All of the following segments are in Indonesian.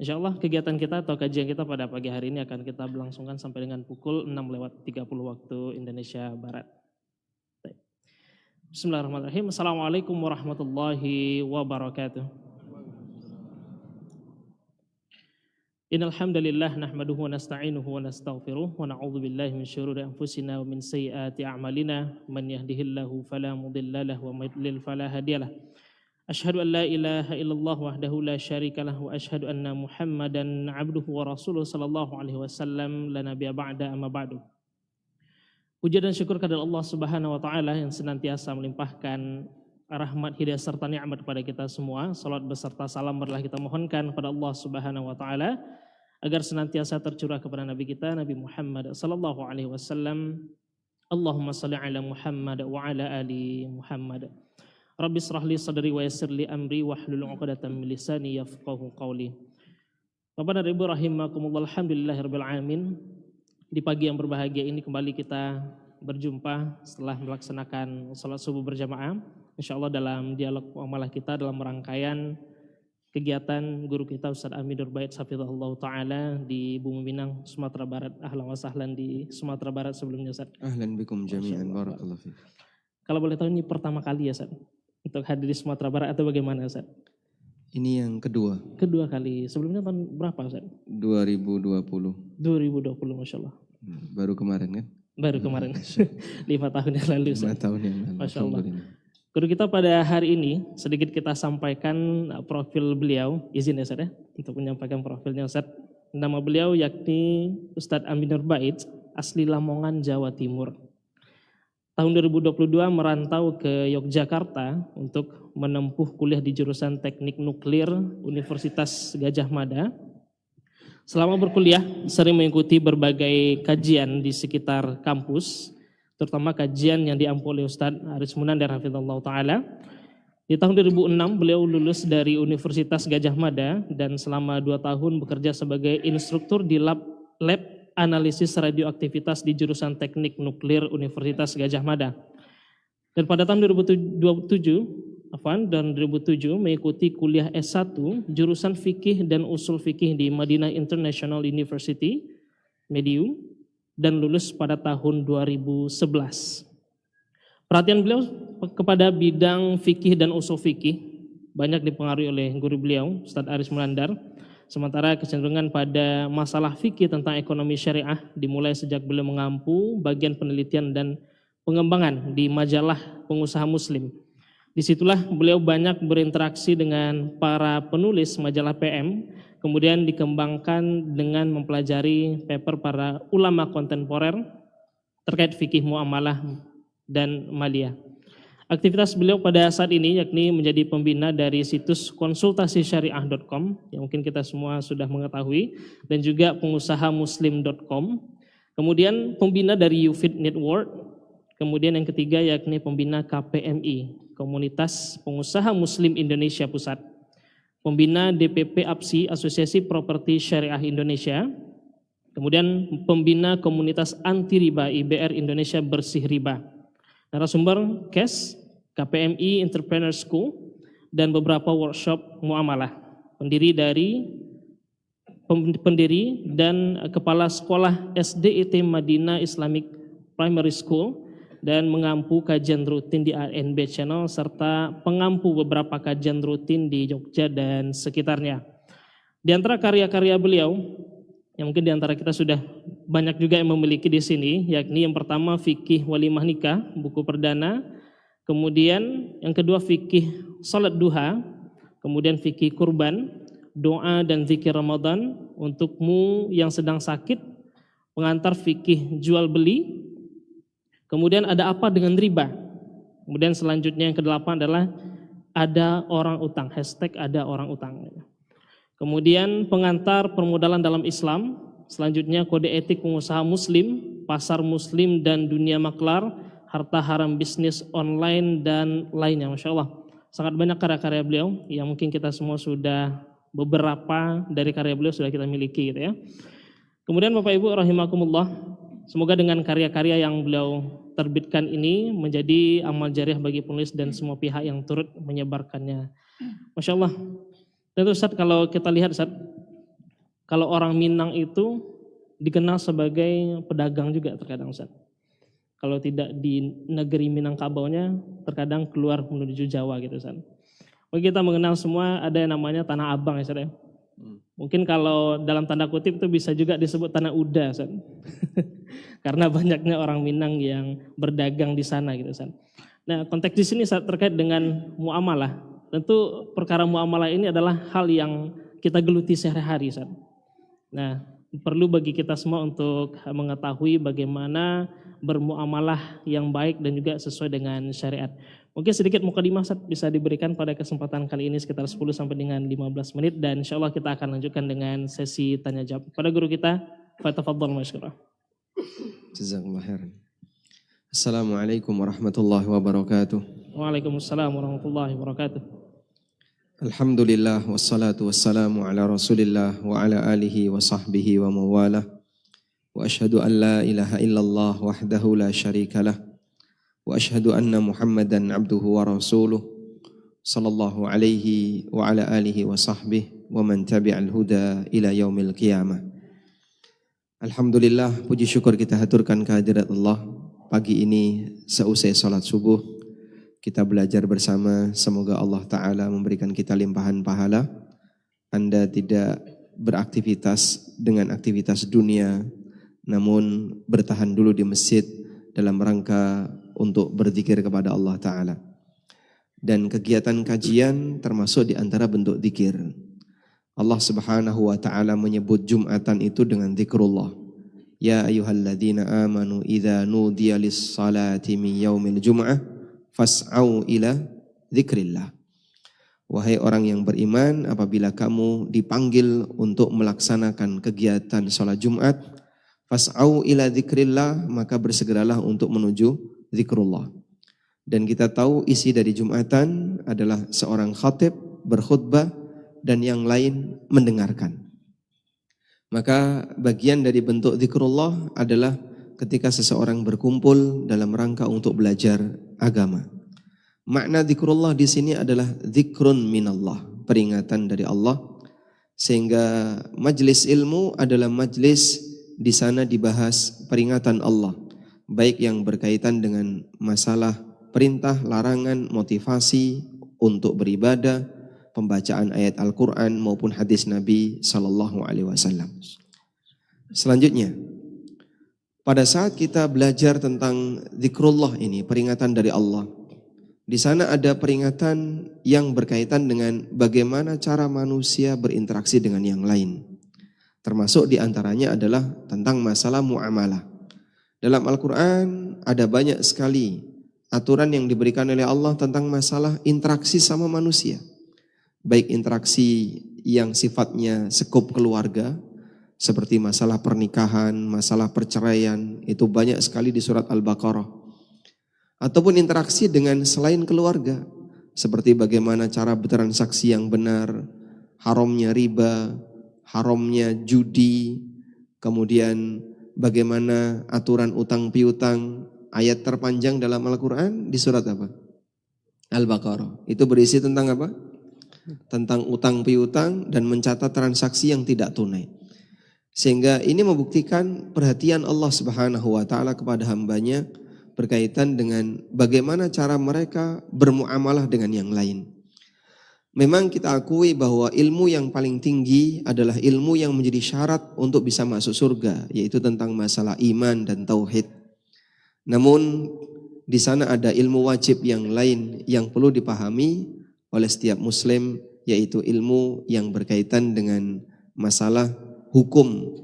Insya Allah kegiatan kita atau kajian kita pada pagi hari ini akan kita berlangsungkan sampai dengan pukul 6:30 waktu Indonesia Barat. Baik. Bismillahirrahmanirrahim. Assalamualaikum warahmatullahi wabarakatuh. Innal hamdalillah nahmaduhu wa nasta'inuhu wa nastaghfiruh wa na'udzu billahi min syururi anfusina wa min sayyiati a'malina man yahdihillahu fala mudilla lahu wa may yudlil fala hadiyalah. Asyhadu an la ilaha illallah wahdahu la syarikalah wa asyhadu anna Muhammadan abduhu wa rasuluh sallallahu alaihi wasallam la nabiyya ba'da amma ba'du. Puja dan syukur kepada Allah Subhanahu wa taala yang senantiasa melimpahkan rahmat, hidayah serta nikmat kepada kita semua. Salat beserta salam marilah kita mohonkan kepada Allah Subhanahu wa taala agar senantiasa tercurah kepada nabi kita Nabi Muhammad sallallahu alaihi wasallam. Allahumma shalli ala Muhammad wa ala ali Muhammad. Rabbi shrah li sadri wa yassir li amri wahlul 'uqdatam min lisani yafqahu qawli. Bapak dan Ibu rahimakumullah, alhamdulillahirabbil alamin. Di pagi yang berbahagia ini kembali kita berjumpa setelah melaksanakan salat subuh berjamaah. Insyaallah dalam dialog muamalah kita dalam rangkaian kegiatan guru kita Ustaz Amin Nurbait hafizahullah taala di Bumi Minang, Sumatera Barat. Ahlan wa sahlan di Sumatera Barat sebelumnya Ustaz. Ahlan bikum jami'an, barakallahu fiik. Kalau boleh tahu ini pertama kali ya Ustaz untuk hadir di Sumatera Barat atau bagaimana Ustaz? Ini yang kedua. Kedua kali. Sebelumnya tahun berapa Ustaz? 2020. 2020 Masya Allah. Baru kemarin kan? Baru kemarin. 5 tahun yang lalu Ustaz. 5 tahun yang lalu. Masya Allah. Guru kita pada hari ini sedikit kita sampaikan profil beliau. Izin ya Ustaz ya untuk menyampaikan profilnya Ustaz. Nama beliau yakni Ustadz Amin Nurbait, asli Lamongan, Jawa Timur. Tahun 2022 merantau ke Yogyakarta untuk menempuh kuliah di jurusan Teknik Nuklir Universitas Gadjah Mada. Selama berkuliah sering mengikuti berbagai kajian di sekitar kampus, terutama kajian yang diampu oleh Ustadz Aris Munandar hafizallahu taala. Di tahun 2006 beliau lulus dari Universitas Gadjah Mada dan selama 2 tahun bekerja sebagai instruktur di lab analisis radioaktivitas di jurusan Teknik Nuklir Universitas Gadjah Mada. Dan pada tahun 2007 mengikuti kuliah S1 jurusan fikih dan usul fikih di Madinah International University, Medium, dan lulus pada tahun 2011. Perhatian beliau kepada bidang fikih dan usul fikih banyak dipengaruhi oleh guru beliau, Ustadz Aris Munandar. Sementara kecenderungan pada masalah fikih tentang ekonomi syariah dimulai sejak beliau mengampu bagian penelitian dan pengembangan di majalah Pengusaha Muslim. Disitulah beliau banyak berinteraksi dengan para penulis majalah PM, kemudian dikembangkan dengan mempelajari paper para ulama kontemporer terkait fikih muamalah dan maliyah. Aktivitas beliau pada saat ini yakni menjadi pembina dari situs konsultasisyariah.com yang mungkin kita semua sudah mengetahui, dan juga pengusahamuslim.com. Kemudian pembina dari UFIT Network. Kemudian yang ketiga yakni pembina KPMI, Komunitas Pengusaha Muslim Indonesia Pusat. Pembina DPP APSI, Asosiasi Properti Syariah Indonesia. Kemudian pembina Komunitas Anti Riba IBR Indonesia Bersih Riba. Narasumber KES, KPMI Entrepreneur School, dan beberapa workshop muamalah. Pendiri dan kepala sekolah SDIT Madinah Islamic Primary School, dan mengampu kajian rutin di ANB Channel, serta pengampu beberapa kajian rutin di Jogja dan sekitarnya. Di antara karya-karya beliau, yang mungkin di antara kita sudah banyak juga yang memiliki di sini, yakni yang pertama Fikih Walimah Nikah, buku perdana. Kemudian yang kedua Fikih Salat Duha, kemudian Fikih Kurban, doa dan zikir Ramadan untukmu yang sedang sakit, pengantar fikih jual beli. Kemudian ada apa dengan riba. Kemudian selanjutnya yang ke-8 adalah ada orang utang, hashtag ada orang utang. Kemudian pengantar permodalan dalam Islam, selanjutnya kode etik pengusaha muslim, pasar muslim dan dunia maklar, harta haram bisnis online dan lainnya. Masya Allah, sangat banyak karya-karya beliau yang mungkin kita semua sudah, beberapa dari karya beliau sudah kita miliki gitu ya. Kemudian Bapak Ibu rahimakumullah, semoga dengan karya-karya yang beliau terbitkan ini menjadi amal jariah bagi penulis dan semua pihak yang turut menyebarkannya. Masya Allah. Tentu Ustaz, kalau kita lihat Ustaz, kalau orang Minang itu dikenal sebagai pedagang juga terkadang Ustaz. Kalau tidak di negeri Minangkabaunya, terkadang keluar menuju Jawa gitu Ustaz. Kita mengenal semua ada yang namanya Tanah Abang ya Ustaz ya. Mungkin kalau dalam tanda kutip itu bisa juga disebut Tanah Uda Ustaz. Karena banyaknya orang Minang yang berdagang di sana gitu Ustaz. Nah, konteks di sini Ustaz terkait dengan muamalah. Tentu perkara muamalah ini adalah hal yang kita geluti sehari-hari Ustaz. Nah, perlu bagi kita semua untuk mengetahui bagaimana bermuamalah yang baik dan juga sesuai dengan syariat. Mungkin sedikit mukadimah Ustaz bisa diberikan pada kesempatan kali ini sekitar 10 sampai dengan 15 menit dan insya Allah kita akan lanjutkan dengan sesi tanya jawab. Pada guru kita, fatafadhal masykurah. Jazakallah khairan. Assalamualaikum warahmatullahi wabarakatuh. Waalaikumsalam warahmatullahi wabarakatuh. Alhamdulillah wassalatu wassalamu ala Rasulillah wa ala alihi wa sahbihi wa mawalah. Wa ashhadu an la ilaha illallah wahdahu la syarikalah. Wa ashhadu anna Muhammadan abduhu wa rasuluh sallallahu alaihi wa ala alihi wa sahbihi wa man tabi'al huda ila yaumil qiyamah. Alhamdulillah, puji syukur kita haturkan kehadirat Allah. Pagi ini seusai salat subuh kita belajar bersama, semoga Allah Ta'ala memberikan kita limpahan pahala. Anda tidak beraktivitas dengan aktivitas dunia, namun bertahan dulu di masjid dalam rangka untuk berzikir kepada Allah Ta'ala. Dan kegiatan kajian termasuk di antara bentuk zikir. Allah Subhanahu wa Ta'ala menyebut Jumatan itu dengan zikrullah. Ya ayyuhalladzina amanu idza nudiya lis-salati min yaumil jum'ah fas'au ila dzikrillah. Wahai orang yang beriman, apabila kamu dipanggil untuk melaksanakan kegiatan salat Jumat, fas'au ila dzikrillah, maka bersegeralah untuk menuju zikrullah. Dan kita tahu isi dari Jumatan adalah seorang khatib berkhutbah dan yang lain mendengarkan. Maka bagian dari bentuk zikrullah adalah ketika seseorang berkumpul dalam rangka untuk belajar agama. Makna zikrullah di sini adalah zikrun minallah, peringatan dari Allah, sehingga majlis ilmu adalah majlis di sana dibahas peringatan Allah, baik yang berkaitan dengan masalah perintah, larangan, motivasi untuk beribadah, pembacaan ayat Al-Quran maupun hadis Nabi Sallallahu Alaihi Wasallam. Selanjutnya, pada saat kita belajar tentang zikrullah ini, peringatan dari Allah, di sana ada peringatan yang berkaitan dengan bagaimana cara manusia berinteraksi dengan yang lain. Termasuk di antaranya adalah tentang masalah muamalah. Dalam Al-Quran ada banyak sekali aturan yang diberikan oleh Allah tentang masalah interaksi sama manusia. Baik interaksi yang sifatnya sekup keluarga, seperti masalah pernikahan, masalah perceraian, itu banyak sekali di surat Al-Baqarah. Ataupun interaksi dengan selain keluarga, seperti bagaimana cara bertransaksi yang benar, haramnya riba, haramnya judi, kemudian bagaimana aturan utang piutang. Ayat terpanjang dalam Al-Quran di surat apa? Al-Baqarah. Itu berisi tentang apa? Tentang utang piutang dan mencatat transaksi yang tidak tunai. Sehingga ini membuktikan perhatian Allah Subhanahu wa Ta'ala kepada hambanya berkaitan dengan bagaimana cara mereka bermuamalah dengan yang lain. Memang kita akui bahwa ilmu yang paling tinggi adalah ilmu yang menjadi syarat untuk bisa masuk surga, yaitu tentang masalah iman dan tauhid. Namun di sana ada ilmu wajib yang lain yang perlu dipahami oleh setiap muslim, yaitu ilmu yang berkaitan dengan masalah hukum,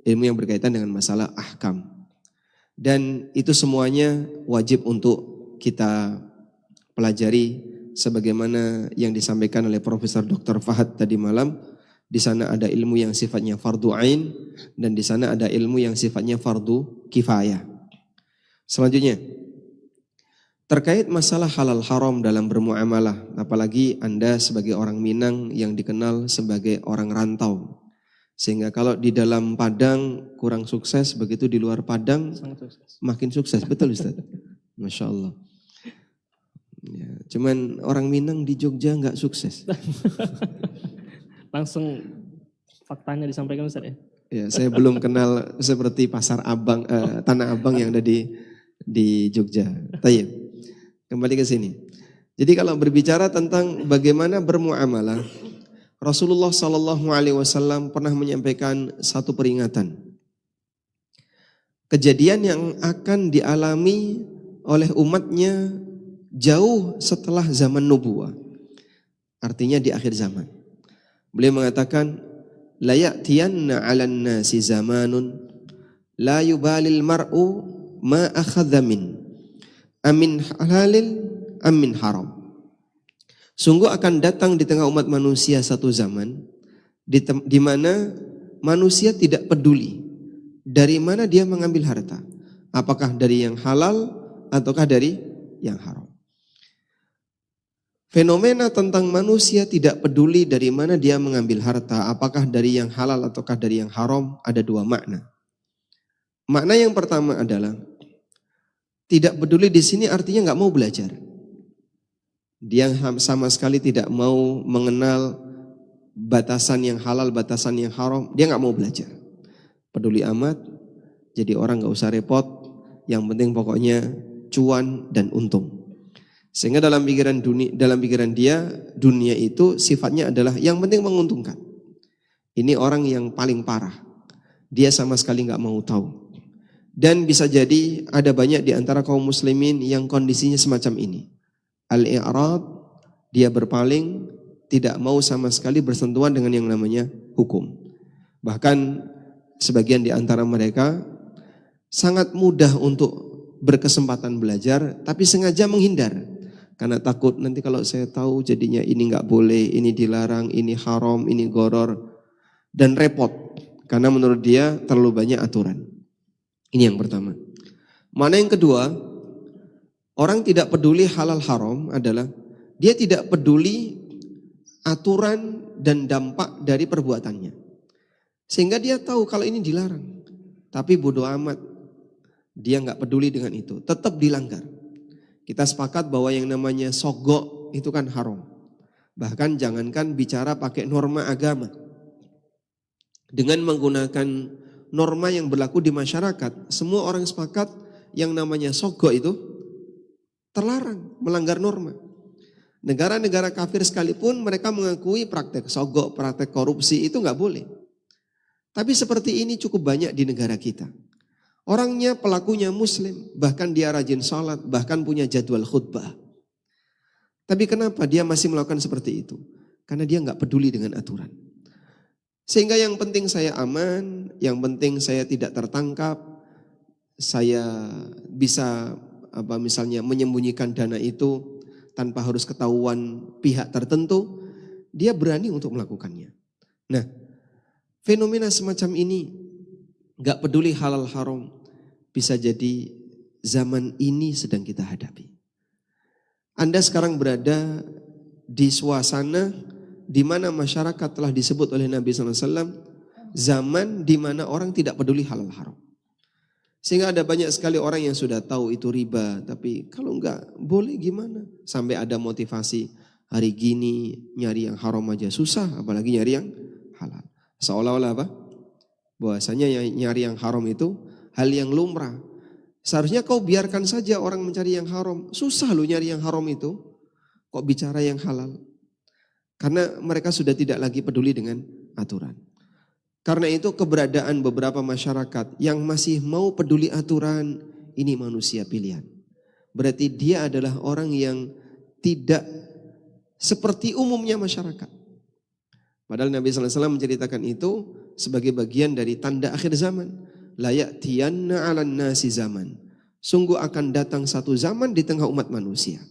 ilmu yang berkaitan dengan masalah ahkam. Dan itu semuanya wajib untuk kita pelajari sebagaimana yang disampaikan oleh Profesor Dr. Fahad tadi malam. Di sana ada ilmu yang sifatnya fardu ain dan di sana ada ilmu yang sifatnya fardu kifayah. Selanjutnya, terkait masalah halal haram dalam bermuamalah, apalagi Anda sebagai orang Minang yang dikenal sebagai orang rantau. Sehingga kalau di dalam Padang kurang sukses, begitu di luar Padang makin sukses. Betul Ustaz? Masya Allah. Ya, cuman orang Minang di Jogja nggak sukses. Langsung Faktanya disampaikan Ustaz ya. Ya, saya belum kenal seperti pasar Abang, Tanah Abang yang ada di Jogja. Tayyib. Kembali ke sini. Jadi kalau berbicara tentang bagaimana bermuamalah, Rasulullah SAW pernah menyampaikan satu peringatan. Kejadian yang akan dialami oleh umatnya jauh setelah zaman nubuwah. Artinya di akhir zaman. Beliau mengatakan, la ya'tiyanna 'alan nasi zamanun la yubalil mar'u ma akhadha amin halalin amin haram. Sungguh akan datang di tengah umat manusia satu zaman di mana manusia tidak peduli dari mana dia mengambil harta, apakah dari yang halal ataukah dari yang haram. Fenomena tentang manusia tidak peduli dari mana dia mengambil harta, apakah dari yang halal ataukah dari yang haram, ada dua makna. Makna yang pertama adalah tidak peduli di sini artinya nggak mau belajar. Dia sama sekali tidak mau mengenal batasan yang halal, batasan yang haram. Dia nggak mau belajar. Peduli amat, jadi orang nggak usah repot. Yang penting pokoknya cuan dan untung. Sehingga dalam pikiran dia dunia itu sifatnya adalah yang penting menguntungkan. Ini orang yang paling parah. Dia sama sekali nggak mau tahu. Dan bisa jadi ada banyak di antara kaum muslimin yang kondisinya semacam ini. Al-i'rad, dia berpaling, tidak mau sama sekali bersentuhan dengan yang namanya hukum. Bahkan sebagian di antara mereka sangat mudah untuk berkesempatan belajar, tapi sengaja menghindar. Karena takut nanti kalau saya tahu jadinya ini nggak boleh, ini dilarang, ini haram, ini goror. Dan repot, karena menurut dia terlalu banyak aturan. Ini yang pertama. Mana yang kedua, orang tidak peduli halal haram adalah dia tidak peduli aturan dan dampak dari perbuatannya. Sehingga dia tahu kalau ini dilarang. Tapi bodoh amat, dia nggak peduli dengan itu, tetap dilanggar. Kita sepakat bahwa yang namanya sogok itu kan haram. Bahkan jangankan bicara pakai norma agama. Dengan menggunakan norma yang berlaku di masyarakat, semua orang sepakat yang namanya sogok itu terlarang, melanggar norma. Negara-negara kafir sekalipun mereka mengakui praktek sogok, praktek korupsi itu nggak boleh. Tapi seperti ini cukup banyak di negara kita. Orangnya pelakunya muslim, bahkan dia rajin salat, bahkan punya jadwal khutbah. Tapi kenapa dia masih melakukan seperti itu? Karena dia nggak peduli dengan aturan. Sehingga yang penting saya aman, yang penting saya tidak tertangkap, saya bisa misalnya menyembunyikan dana itu tanpa harus ketahuan pihak tertentu, dia berani untuk melakukannya. Nah, fenomena semacam ini gak peduli halal haram, bisa jadi zaman ini sedang kita hadapi. Anda sekarang berada di suasana di mana masyarakat telah disebut oleh Nabi SAW zaman di mana orang tidak peduli halal haram. Sehingga ada banyak sekali orang yang sudah tahu itu riba, tapi kalau enggak boleh gimana? Sampai ada motivasi hari gini nyari yang haram aja susah, apalagi nyari yang halal. Seolah-olah apa? Bahwasanya nyari yang haram itu hal yang lumrah. Seharusnya kau biarkan saja orang mencari yang haram. Susah loh nyari yang haram itu. Kok bicara yang halal? Karena mereka sudah tidak lagi peduli dengan aturan. Karena itu keberadaan beberapa masyarakat yang masih mau peduli aturan, ini manusia pilihan. Berarti dia adalah orang yang tidak seperti umumnya masyarakat. Padahal Nabi SAW menceritakan itu sebagai bagian dari tanda akhir zaman. La ya'tiyanna 'alan nasi zaman. Sungguh akan datang satu zaman di tengah umat manusia.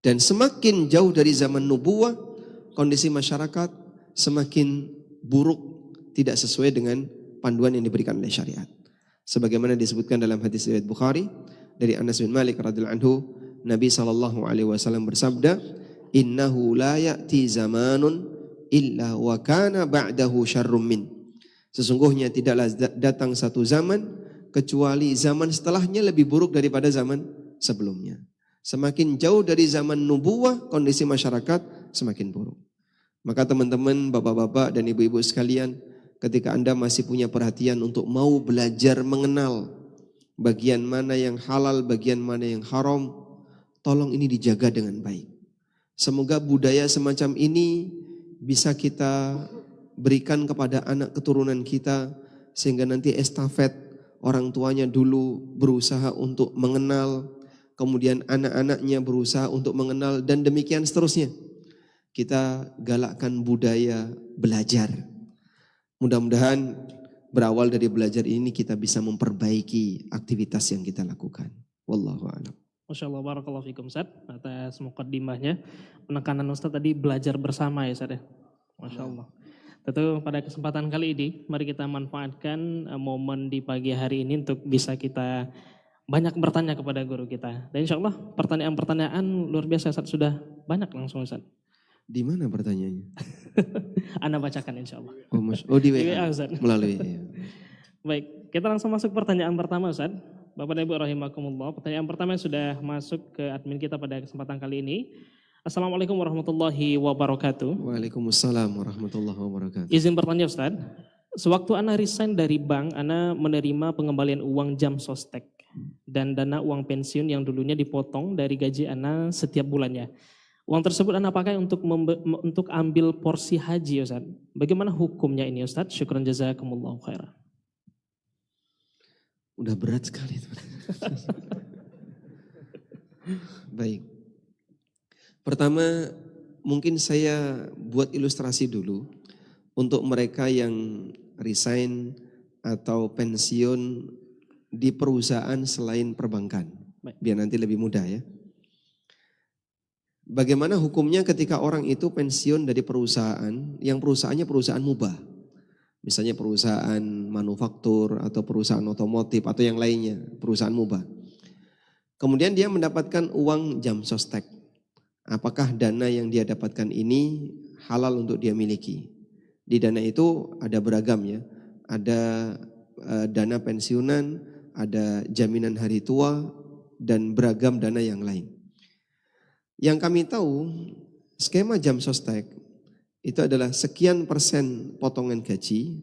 Dan semakin jauh dari zaman nubuwah, kondisi masyarakat semakin buruk, tidak sesuai dengan panduan yang diberikan oleh syariat. Sebagaimana disebutkan dalam hadis riwayat Bukhari dari Anas bin Malik radhiyallahu anhu, Nabi SAW bersabda, "Innahu la ya'ti zamanun illa wa kana ba'dahu syarrum min." Sesungguhnya tidaklah datang satu zaman kecuali zaman setelahnya lebih buruk daripada zaman sebelumnya. Semakin jauh dari zaman nubuwah, kondisi masyarakat semakin buruk. Maka teman-teman, bapak-bapak dan ibu-ibu sekalian, ketika Anda masih punya perhatian untuk mau belajar mengenal bagian mana yang halal, bagian mana yang haram, tolong ini dijaga dengan baik. Semoga budaya semacam ini bisa kita berikan kepada anak keturunan kita, sehingga nanti estafet orang tuanya dulu berusaha untuk mengenal, kemudian anak-anaknya berusaha untuk mengenal, dan demikian seterusnya. Kita galakkan budaya belajar. Mudah-mudahan berawal dari belajar ini kita bisa memperbaiki aktivitas yang kita lakukan. Wallahu a'lam. Masya Allah, barakallahu fikum Ustaz, atas mukaddimahnya. Penekanan Ustaz tadi belajar bersama ya Ustaz ya. Masya Allah. Tentu pada kesempatan kali ini, mari kita manfaatkan momen di pagi hari ini untuk bisa kita banyak bertanya kepada guru kita. Dan insya Allah pertanyaan-pertanyaan luar biasa Ustaz, sudah banyak langsung Ustaz. Di mana pertanyaannya? Anda bacakan insya Allah. Di Di WA WA Ustaz. melalui. Ya. Baik, kita langsung masuk pertanyaan pertama Ustaz. Bapak dan Ibu rahimakumullah, pertanyaan pertama yang sudah masuk ke admin kita pada kesempatan kali ini. Assalamualaikum warahmatullahi wabarakatuh. Waalaikumsalam warahmatullahi wabarakatuh. Izin bertanya Ustaz, sewaktu Ana resign dari bank, Ana menerima pengembalian uang jam sostek dan dana uang pensiun yang dulunya dipotong dari gaji Ana setiap bulannya. Uang tersebut Ana pakai untuk ambil porsi haji Ustaz. Bagaimana hukumnya ini Ustaz? Syukran jazakumullahu khairan. Udah berat sekali. Baik. Pertama, mungkin saya buat ilustrasi dulu untuk mereka yang resign atau pensiun di perusahaan selain perbankan. Biar nanti lebih mudah ya. Bagaimana hukumnya ketika orang itu pensiun dari perusahaan yang perusahaannya perusahaan mubah. Misalnya perusahaan manufaktur atau perusahaan otomotif atau yang lainnya, perusahaan mubah. Kemudian dia mendapatkan uang jam sostek. Apakah dana yang dia dapatkan ini halal untuk dia miliki? Di dana itu ada beragam ya. Ada dana pensiunan, ada jaminan hari tua, dan beragam dana yang lain. Yang kami tahu, skema jam sostek itu adalah sekian persen potongan gaji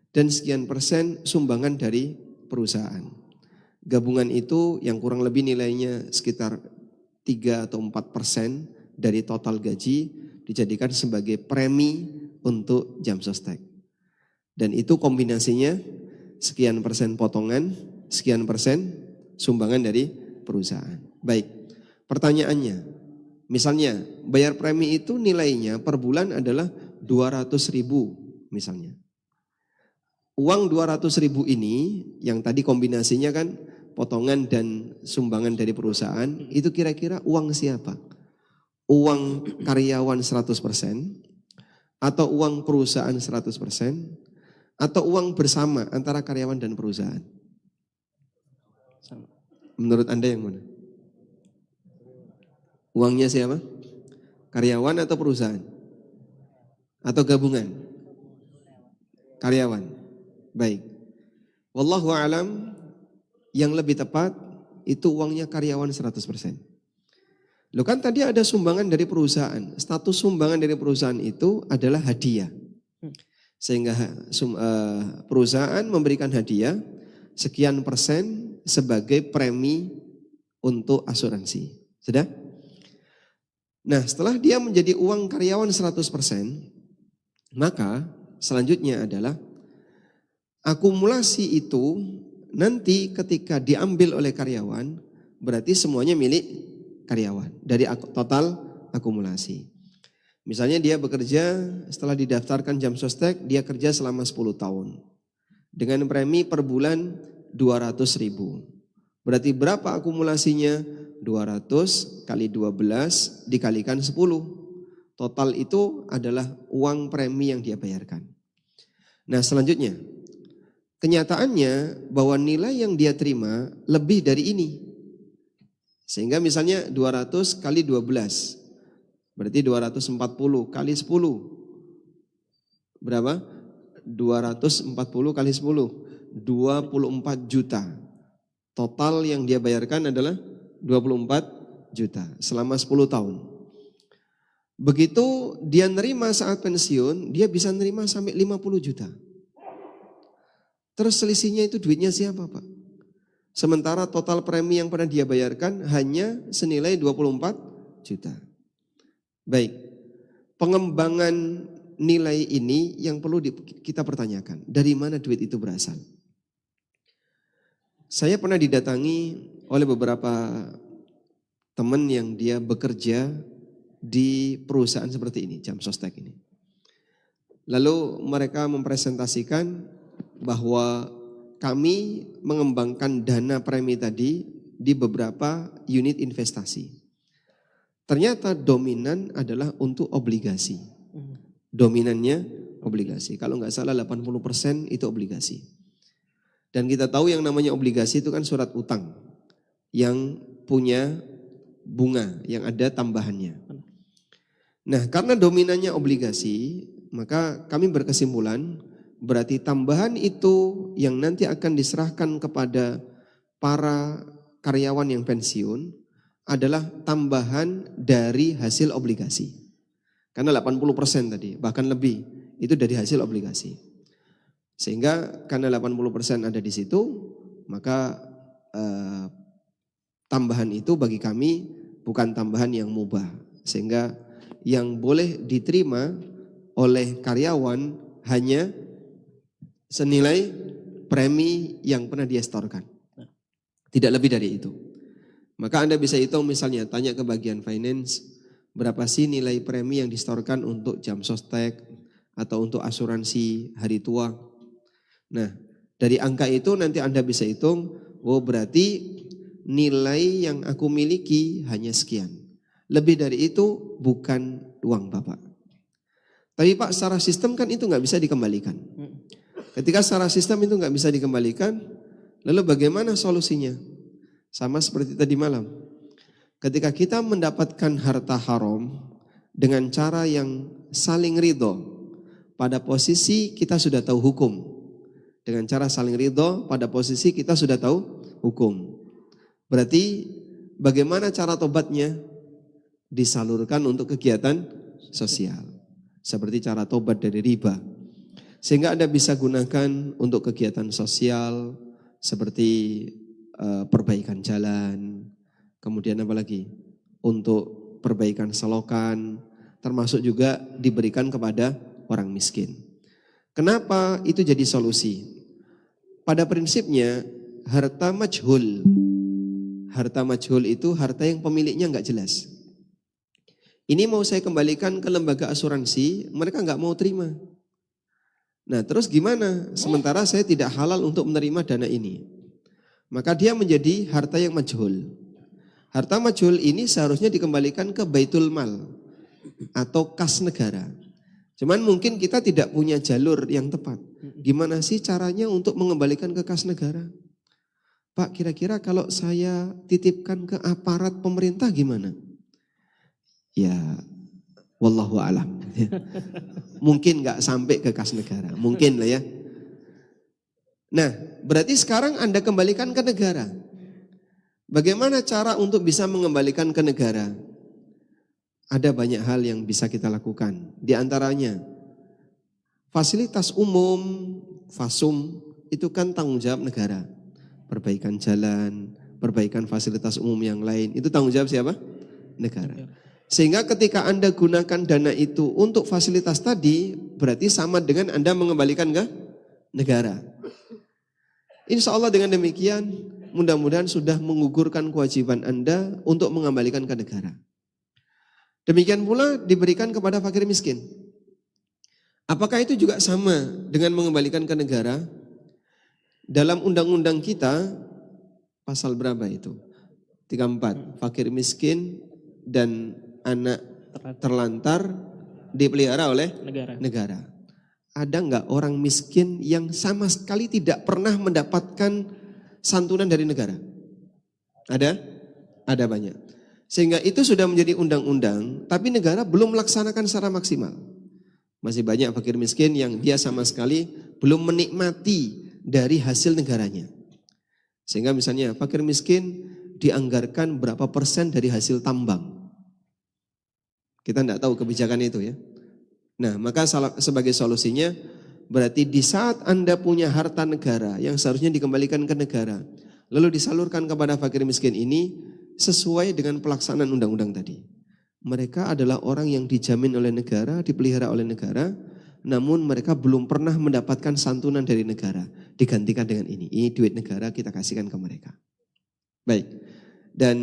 dan sekian persen sumbangan dari perusahaan. Gabungan itu yang kurang lebih nilainya sekitar 3 atau 4% dari total gaji dijadikan sebagai premi untuk jam sostek. Dan itu kombinasinya sekian persen potongan, sekian persen sumbangan dari perusahaan. Baik, pertanyaannya. Misalnya bayar premi itu nilainya per bulan adalah 200.000 misalnya. Uang 200.000 ini yang tadi kombinasinya kan potongan dan sumbangan dari perusahaan, itu kira-kira uang siapa? Uang karyawan 100% atau uang perusahaan 100% atau uang bersama antara karyawan dan perusahaan? Menurut Anda yang mana? Uangnya siapa? Karyawan atau perusahaan? Atau gabungan? Karyawan. Baik. Wallahu a'lam, yang lebih tepat itu uangnya karyawan 100%. Loh kan tadi ada sumbangan dari perusahaan. Status sumbangan dari perusahaan itu adalah hadiah. Sehingga perusahaan memberikan hadiah sekian persen sebagai premi untuk asuransi. Sudah? Nah, setelah dia menjadi uang karyawan 100%, maka selanjutnya adalah akumulasi itu nanti ketika diambil oleh karyawan, berarti semuanya milik karyawan dari total akumulasi. Misalnya dia bekerja setelah didaftarkan jam sostek, dia kerja selama 10 tahun. Dengan premi per bulan 200.000. Berarti berapa akumulasinya? 200 kali 12 dikalikan 10. Total itu adalah uang premi yang dia bayarkan. Nah selanjutnya, kenyataannya bahwa nilai yang dia terima lebih dari ini. Sehingga misalnya 200 kali 12, berarti 240 kali 10. Berapa? 240 kali 10, 24 juta. Total yang dia bayarkan adalah 24 juta selama 10 tahun. Begitu dia nerima saat pensiun, dia bisa nerima sampai 50 juta. Terus selisihnya itu duitnya siapa, Pak? Sementara total premi yang pernah dia bayarkan hanya senilai 24 juta. Baik, pengembangan nilai ini yang perlu kita pertanyakan. Dari mana duit itu berasal? Saya pernah didatangi oleh beberapa teman yang dia bekerja di perusahaan seperti ini, Jam Sostek ini. Lalu mereka mempresentasikan bahwa kami mengembangkan dana premi tadi di beberapa unit investasi. Ternyata dominan adalah untuk obligasi. Dominannya obligasi. Kalau nggak salah 80% itu obligasi. Dan kita tahu yang namanya obligasi itu kan surat utang yang punya bunga, yang ada tambahannya. Nah, karena dominannya obligasi, maka kami berkesimpulan berarti tambahan itu yang nanti akan diserahkan kepada para karyawan yang pensiun adalah tambahan dari hasil obligasi. Karena 80% tadi, bahkan lebih, itu dari hasil obligasi. Sehingga karena 80% ada di situ, maka tambahan itu bagi kami bukan tambahan yang mubah. Sehingga yang boleh diterima oleh karyawan hanya senilai premi yang pernah dia setorkan. Tidak lebih dari itu. Maka Anda bisa hitung misalnya, tanya ke bagian finance, berapa sih nilai premi yang disetorkan untuk Jam Sostek atau untuk asuransi hari tua. Nah, dari angka itu nanti Anda bisa hitung, oh berarti nilai yang aku miliki hanya sekian. Lebih dari itu bukan uang Bapak. Tapi Pak, secara sistem kan itu nggak bisa dikembalikan. Ketika secara sistem itu nggak bisa dikembalikan, lalu bagaimana solusinya? Sama seperti tadi malam. Ketika kita mendapatkan harta haram dengan cara yang saling ridho, pada posisi kita sudah tahu hukum. Dengan cara saling ridho, pada posisi kita sudah tahu hukum. Berarti bagaimana cara tobatnya? Disalurkan untuk kegiatan sosial. Seperti cara tobat dari riba. Sehingga Anda bisa gunakan untuk kegiatan sosial seperti perbaikan jalan, kemudian apa lagi? Untuk perbaikan selokan, termasuk juga diberikan kepada orang miskin. Kenapa itu jadi solusi? Pada prinsipnya harta majhul. Harta majhul itu harta yang pemiliknya nggak jelas. Ini mau saya kembalikan ke lembaga asuransi, mereka nggak mau terima. Nah terus gimana? Sementara saya tidak halal untuk menerima dana ini. Maka dia menjadi harta yang majhul. Harta majhul ini seharusnya dikembalikan ke Baitul Mal atau kas negara. Cuman mungkin kita tidak punya jalur yang tepat. Gimana sih caranya untuk mengembalikan ke kas negara? Pak, kira-kira kalau saya titipkan ke aparat pemerintah gimana? Ya, wallahu alam. Mungkin nggak sampai ke kas negara, mungkin lah ya. Nah, berarti sekarang Anda kembalikan ke negara. Bagaimana cara untuk bisa mengembalikan ke negara? Ada banyak hal yang bisa kita lakukan. Di antaranya, fasilitas umum, FASUM, itu kan tanggung jawab negara. Perbaikan jalan, perbaikan fasilitas umum yang lain, itu tanggung jawab siapa? Negara. Sehingga ketika Anda gunakan dana itu untuk fasilitas tadi, berarti sama dengan Anda mengembalikan ke negara. Insya Allah dengan demikian, mudah-mudahan sudah mengugurkan kewajiban Anda untuk mengembalikan ke negara. Demikian pula diberikan kepada fakir miskin. Apakah itu juga sama dengan mengembalikan ke negara? Dalam undang-undang kita, pasal berapa itu? 34, fakir miskin dan anak terlantar dipelihara oleh negara. Ada enggak orang miskin yang sama sekali tidak pernah mendapatkan santunan dari negara? Ada? Ada banyak. Sehingga itu sudah menjadi undang-undang, tapi negara belum melaksanakan secara maksimal. Masih banyak fakir miskin yang dia sama sekali belum menikmati dari hasil negaranya. Sehingga misalnya fakir miskin dianggarkan berapa persen dari hasil tambang. Kita tidak tahu kebijakan itu ya. Nah, maka sebagai solusinya berarti di saat Anda punya harta negara yang seharusnya dikembalikan ke negara, lalu disalurkan kepada fakir miskin ini sesuai dengan pelaksanaan undang-undang tadi. Mereka adalah orang yang dijamin oleh negara, dipelihara oleh negara, namun mereka belum pernah mendapatkan santunan dari negara. Digantikan dengan ini duit negara kita kasihkan ke mereka. Baik, dan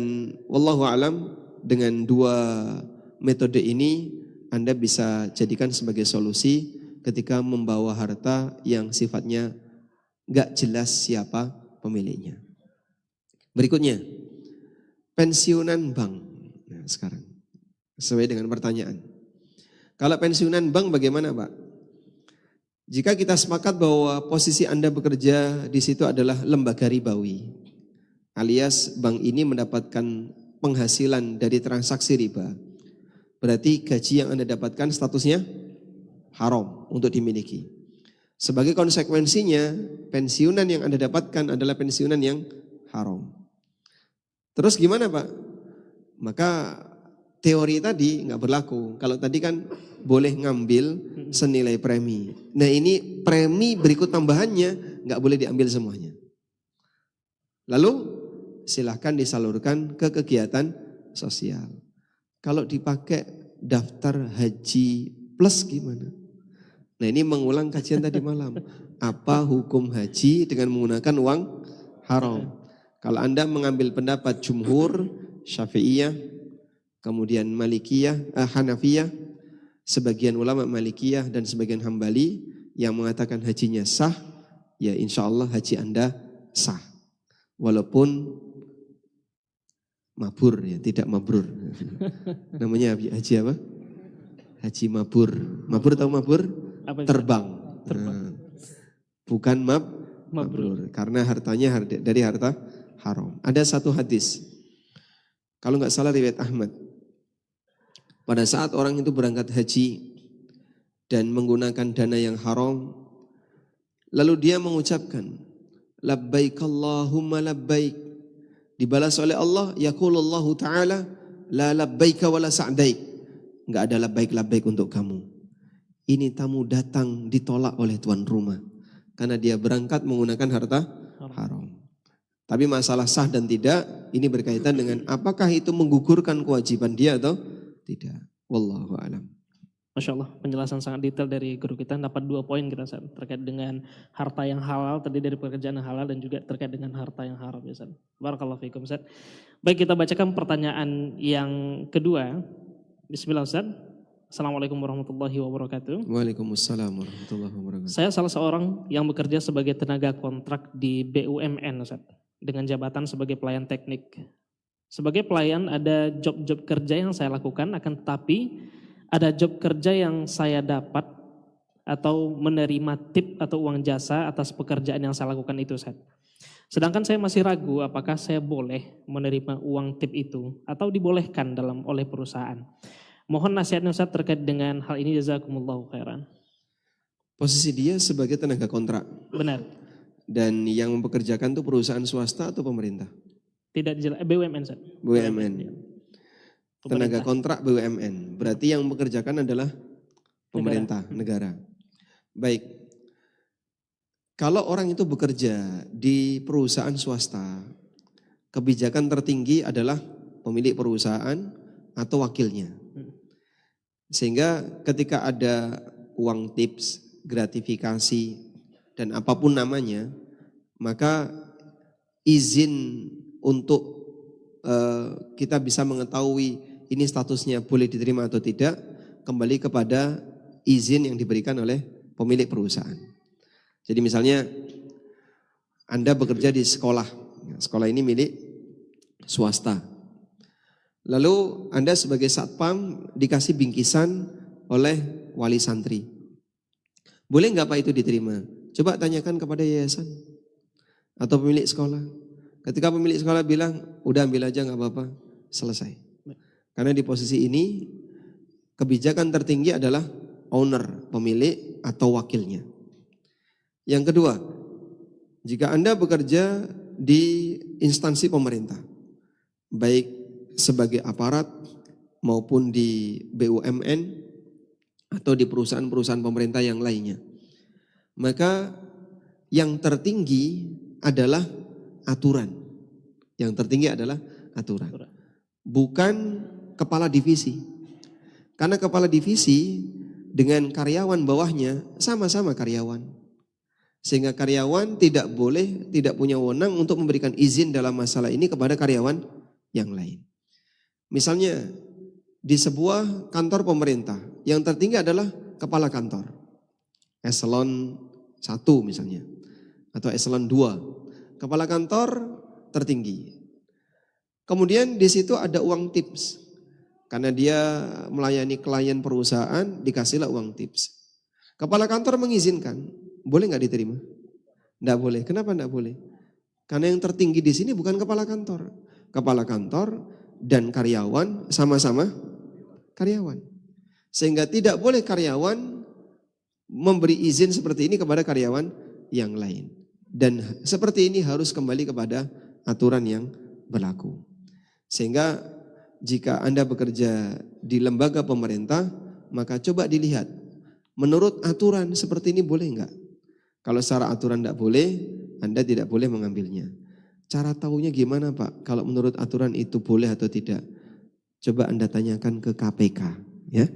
wallahu alam dengan dua metode ini Anda bisa jadikan sebagai solusi ketika membawa harta yang sifatnya gak jelas siapa pemiliknya. Berikutnya, pensiunan bank. Nah, sekarang sesuai dengan pertanyaan. Kalau pensiunan bank bagaimana, Pak? Jika kita sepakat bahwa posisi Anda bekerja di situ adalah lembaga ribawi, alias bank ini mendapatkan penghasilan dari transaksi riba, berarti gaji yang Anda dapatkan statusnya haram untuk dimiliki. Sebagai konsekuensinya, pensiunan yang Anda dapatkan adalah pensiunan yang haram. Terus gimana, Pak? Maka teori tadi nggak berlaku. Kalau tadi kan boleh ngambil senilai premi. Nah ini premi berikut tambahannya nggak boleh diambil semuanya. Lalu silahkan disalurkan ke kegiatan sosial. Kalau dipakai daftar haji plus gimana? Nah ini mengulang kajian tadi malam. Apa hukum haji dengan menggunakan uang haram? Kalau Anda mengambil pendapat jumhur, Syafi'iyah, kemudian Malikiyah, Hanafiyah, sebagian ulama Malikiyah dan sebagian Hambali yang mengatakan hajinya sah, ya insya Allah haji Anda sah. Walaupun mabur ya, tidak mabrur. Namanya haji apa? Haji mabur. Mabur tahu mabur? Terbang. Nah, bukan mabrur. Karena hartanya dari harta haram. Ada satu hadis. Kalau nggak salah riwayat Ahmad. Pada saat orang itu berangkat haji dan menggunakan dana yang haram, lalu dia mengucapkan, labbaik Allahumma labbaik. Dibalas oleh Allah, yaqulullahu ta'ala, la labbaika wa la sa'daik. Enggak ada labbaik untuk kamu. Ini tamu datang ditolak oleh tuan rumah. Karena dia berangkat menggunakan harta haram. Tapi masalah sah dan tidak, ini berkaitan dengan apakah itu menggugurkan kewajiban dia atau tidak. Wallahu a'lam. Masya Allah, penjelasan sangat detail dari guru kita. Dapat 2 poin kita Ustaz, terkait dengan harta yang halal, tadi dari pekerjaan yang halal dan juga terkait dengan harta yang haram. Ustaz. Barakallahu fiikum Ustaz. Baik, kita bacakan pertanyaan yang kedua. Bismillah Ustaz. Assalamualaikum warahmatullahi wabarakatuh. Waalaikumsalam warahmatullahi wabarakatuh. Saya salah seorang yang bekerja sebagai tenaga kontrak di BUMN Ustaz, dengan jabatan sebagai pelayan teknik. Sebagai pelayan ada job-job kerja yang saya lakukan, akan tetapi ada job kerja yang saya dapat atau menerima tip atau uang jasa atas pekerjaan yang saya lakukan itu Ustaz. Sedangkan saya masih ragu apakah saya boleh menerima uang tip itu atau dibolehkan oleh perusahaan. Mohon nasihatnya Ustaz terkait dengan hal ini, jazakumullahu khairan. Posisi dia sebagai tenaga kontrak. Benar. Dan yang mempekerjakan itu perusahaan swasta atau pemerintah? Tidak jelas, BUMN Ustaz. BUMN. Ya. Tenaga kontrak BUMN. Berarti yang mempekerjakan adalah pemerintah, negara. Baik. Kalau orang itu bekerja di perusahaan swasta, kebijakan tertinggi adalah pemilik perusahaan atau wakilnya. Sehingga ketika ada uang tips, gratifikasi, dan apapun namanya, maka izin untuk kita bisa mengetahui ini statusnya boleh diterima atau tidak, kembali kepada izin yang diberikan oleh pemilik perusahaan. Jadi misalnya Anda bekerja di sekolah, sekolah ini milik swasta. Lalu Anda sebagai satpam dikasih bingkisan oleh wali santri. Boleh nggak Pak itu diterima? Coba tanyakan kepada yayasan atau pemilik sekolah. Ketika pemilik sekolah bilang, udah ambil aja nggak apa-apa, selesai. Karena di posisi ini kebijakan tertinggi adalah owner, pemilik atau wakilnya. Yang kedua, jika Anda bekerja di instansi pemerintah, baik sebagai aparat maupun di BUMN atau di perusahaan-perusahaan pemerintah yang lainnya. Maka yang tertinggi adalah aturan. Yang tertinggi adalah aturan. Bukan kepala divisi. Karena kepala divisi dengan karyawan bawahnya sama-sama karyawan. Sehingga karyawan tidak punya wewenang untuk memberikan izin dalam masalah ini kepada karyawan yang lain. Misalnya di sebuah kantor pemerintah, yang tertinggi adalah kepala kantor. Eselon 1 misalnya, atau eselon 2. Kepala kantor tertinggi. Kemudian di situ ada uang tips. Karena dia melayani klien perusahaan, dikasihlah uang tips. Kepala kantor mengizinkan, boleh nggak diterima? Nggak boleh. Kenapa nggak boleh? Karena yang tertinggi di sini bukan kepala kantor. Kepala kantor dan karyawan sama-sama karyawan. Sehingga tidak boleh karyawan memberi izin seperti ini kepada karyawan yang lain. Dan seperti ini harus kembali kepada aturan yang berlaku. Sehingga jika Anda bekerja di lembaga pemerintah, maka coba dilihat, menurut aturan seperti ini boleh enggak? Kalau secara aturan enggak boleh, Anda tidak boleh mengambilnya. Cara tahunya gimana Pak? Kalau menurut aturan itu boleh atau tidak? Coba Anda tanyakan ke KPK, ya.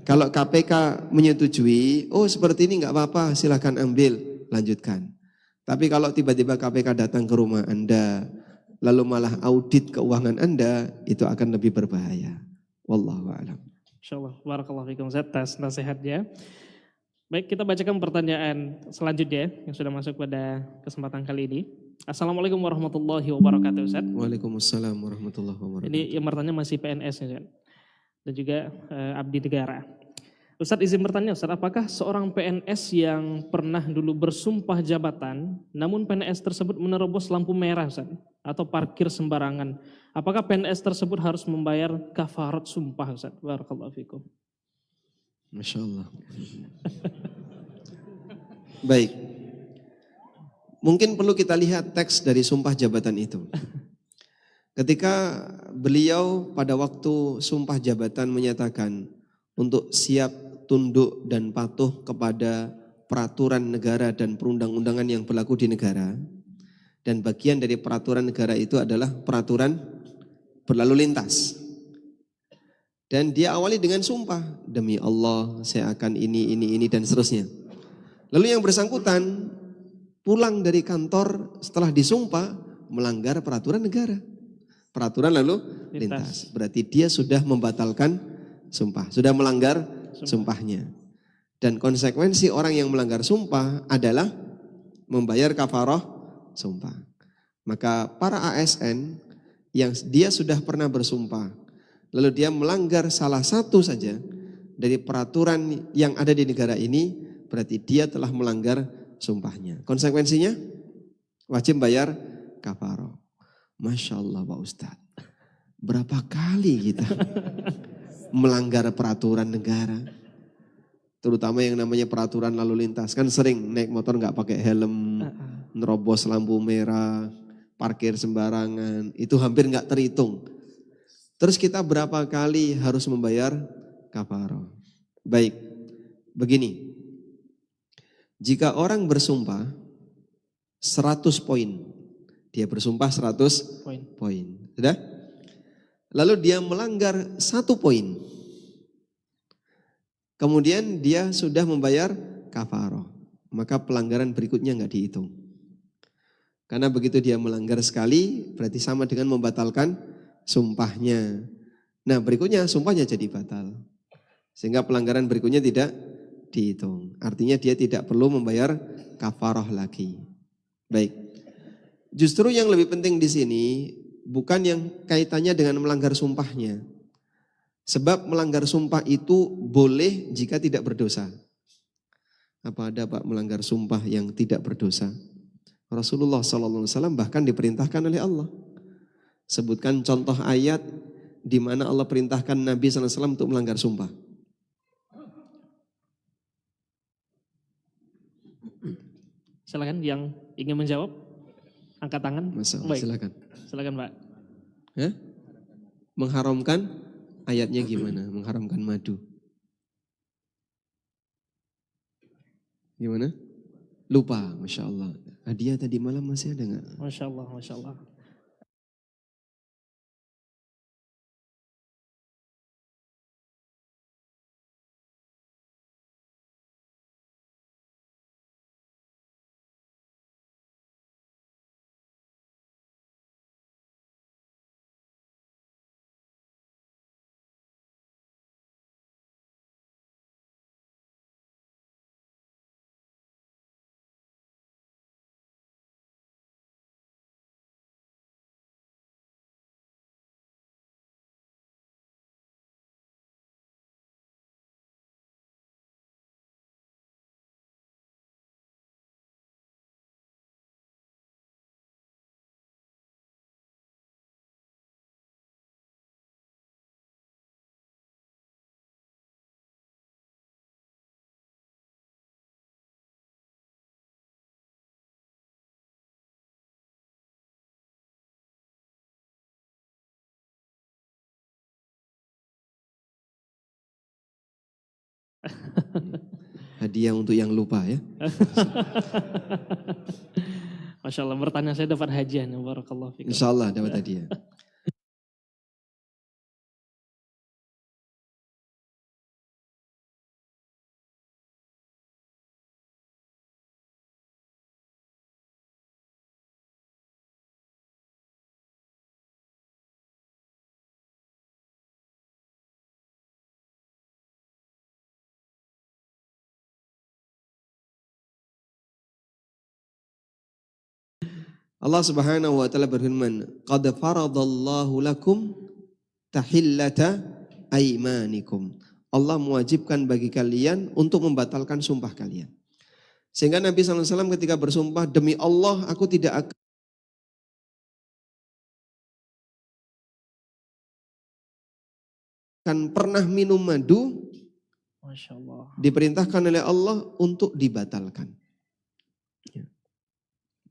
Kalau KPK menyetujui, oh seperti ini enggak apa-apa, silakan ambil, lanjutkan. Tapi kalau tiba-tiba KPK datang ke rumah Anda, lalu malah audit keuangan Anda, itu akan lebih berbahaya. Wallahu a'lam. Insyaallah, barakallahu fikum Ustaz atas nasihatnya. Baik, kita bacakan pertanyaan selanjutnya yang sudah masuk pada kesempatan kali ini. Assalamualaikum warahmatullahi wabarakatuh Ustaz. Waalaikumsalam warahmatullahi wabarakatuh. Ini yang bertanya masih PNS Ustaz. Dan juga abdi negara. Ustaz izin bertanya Ustaz, apakah seorang PNS yang pernah dulu bersumpah jabatan, namun PNS tersebut menerobos lampu merah Ustaz, atau parkir sembarangan, apakah PNS tersebut harus membayar kafarat sumpah Ustaz? Barakallahu fikum. Masya Allah. Baik. Mungkin perlu kita lihat teks dari sumpah jabatan itu. Ketika beliau pada waktu sumpah jabatan menyatakan untuk siap tunduk dan patuh kepada peraturan negara dan perundang-undangan yang berlaku di negara. Dan bagian dari peraturan negara itu adalah peraturan berlalu lintas. Dan dia awali dengan sumpah, demi Allah saya akan ini dan seterusnya. Lalu yang bersangkutan pulang dari kantor setelah disumpah melanggar peraturan negara. Peraturan lalu lintas. Berarti dia sudah membatalkan sumpah, sudah melanggar sumpahnya. Dan konsekuensi orang yang melanggar sumpah adalah membayar kafarah sumpah. Maka para ASN yang dia sudah pernah bersumpah, lalu dia melanggar salah satu saja dari peraturan yang ada di negara ini, berarti dia telah melanggar sumpahnya. Konsekuensinya wajib bayar kafarah. Masya Allah Pak Ustadz, berapa kali kita melanggar peraturan negara, terutama yang namanya peraturan lalu lintas. Kan sering naik motor nggak pakai helm, nerobos lampu merah, parkir sembarangan, itu hampir nggak terhitung. Terus kita berapa kali harus membayar kafarah? Baik, begini, jika orang bersumpah 100 poin, dia bersumpah 100 poin, sudah? Lalu dia melanggar 1 poin. Kemudian dia sudah membayar kafarah. Maka pelanggaran berikutnya enggak dihitung. Karena begitu dia melanggar sekali, berarti sama dengan membatalkan sumpahnya. Nah berikutnya sumpahnya jadi batal. Sehingga pelanggaran berikutnya tidak dihitung. Artinya dia tidak perlu membayar kafarah lagi. Baik. Justru yang lebih penting di sini bukan yang kaitannya dengan melanggar sumpahnya. Sebab melanggar sumpah itu boleh jika tidak berdosa. Apa ada Pak melanggar sumpah yang tidak berdosa? Rasulullah SAW bahkan diperintahkan oleh Allah. Sebutkan contoh ayat di mana Allah perintahkan Nabi SAW untuk melanggar sumpah. Silakan yang ingin menjawab. Angkat tangan. Silakan. Silakan Pak. Ya? Mengharamkan ayatnya gimana mengharamkan madu? Gimana? Lupa, Masya Allah. Hadiah tadi malam masih ada nggak? Masya Allah, Masya Allah. Hadiah untuk yang lupa ya. Masya Allah, bertanya saya dapat hadiah. Barakallahu fikum. Insya Allah dapat hadiah. Allah Subhanahu wa taala berfirman, "Qad faradallahu lakum tahillata aimanikum." Allah mewajibkan bagi kalian untuk membatalkan sumpah kalian. Sehingga Nabi SAW ketika bersumpah, demi Allah aku tidak akan pernah minum madu, Masya Allah. diperintahkan oleh Allah untuk dibatalkan. Ya.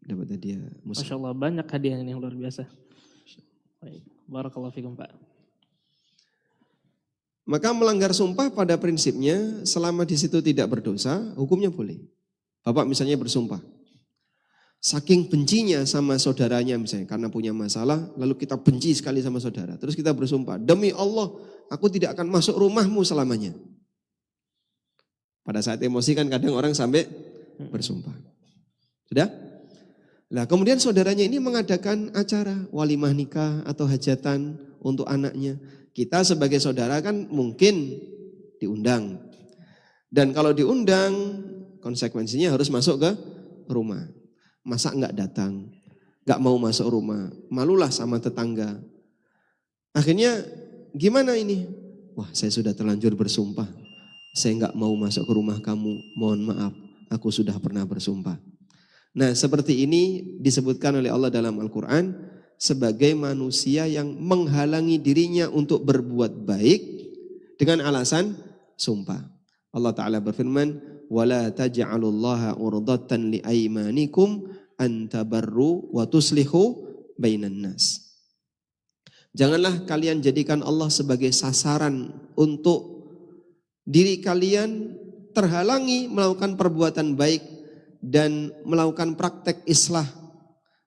Dapat hadiah muslim. Masya Allah, banyak hadiah yang luar biasa. Baik, barakallahu fikum Pak. Maka melanggar sumpah pada prinsipnya selama di situ tidak berdosa, hukumnya boleh. Bapak misalnya bersumpah, saking bencinya sama saudaranya misalnya karena punya masalah, lalu kita benci sekali sama saudara. Terus kita bersumpah, demi Allah aku tidak akan masuk rumahmu selamanya. Pada saat emosi kan kadang orang sampai bersumpah. Sudah? Nah kemudian saudaranya ini mengadakan acara walimah nikah atau hajatan untuk anaknya. Kita sebagai saudara kan mungkin diundang. Dan kalau diundang konsekuensinya harus masuk ke rumah. Masa enggak datang, enggak mau masuk rumah, malulah sama tetangga. Akhirnya gimana ini? Wah saya sudah terlanjur bersumpah. Saya enggak mau masuk ke rumah kamu, mohon maaf, aku sudah pernah bersumpah. Nah seperti ini disebutkan oleh Allah dalam Al-Quran sebagai manusia yang menghalangi dirinya untuk berbuat baik dengan alasan sumpah. Allah Ta'ala berfirman, وَلَا تَجْعَلُوا اللَّهَ عُرْضَةً لِأَيْمَانِكُمْ أَنْ تَبَرُّوا وَتُصْلِحُوا بَيْنَ النَّاسِ. Janganlah kalian jadikan Allah sebagai sasaran untuk diri kalian terhalangi melakukan perbuatan baik dan melakukan praktek islah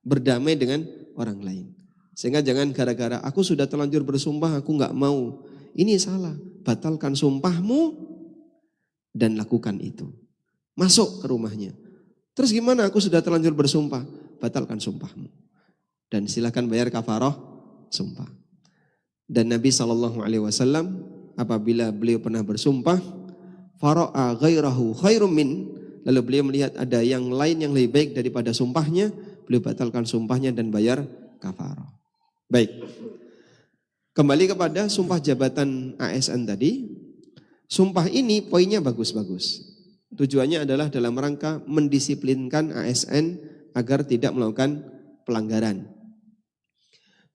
berdamai dengan orang lain. Sehingga jangan gara-gara aku sudah terlanjur bersumpah aku enggak mau. Ini salah. Batalkan sumpahmu dan lakukan itu. Masuk ke rumahnya. Terus gimana aku sudah terlanjur bersumpah? Batalkan sumpahmu. Dan silakan bayar kafarah sumpah. Dan Nabi SAW apabila beliau pernah bersumpah, fara'a ghairahu khairum min, lalu beliau melihat ada yang lain yang lebih baik daripada sumpahnya, beliau batalkan sumpahnya dan bayar kafarah. Baik. Kembali kepada sumpah jabatan ASN tadi. Sumpah ini poinnya bagus-bagus. Tujuannya adalah dalam rangka mendisiplinkan ASN agar tidak melakukan pelanggaran.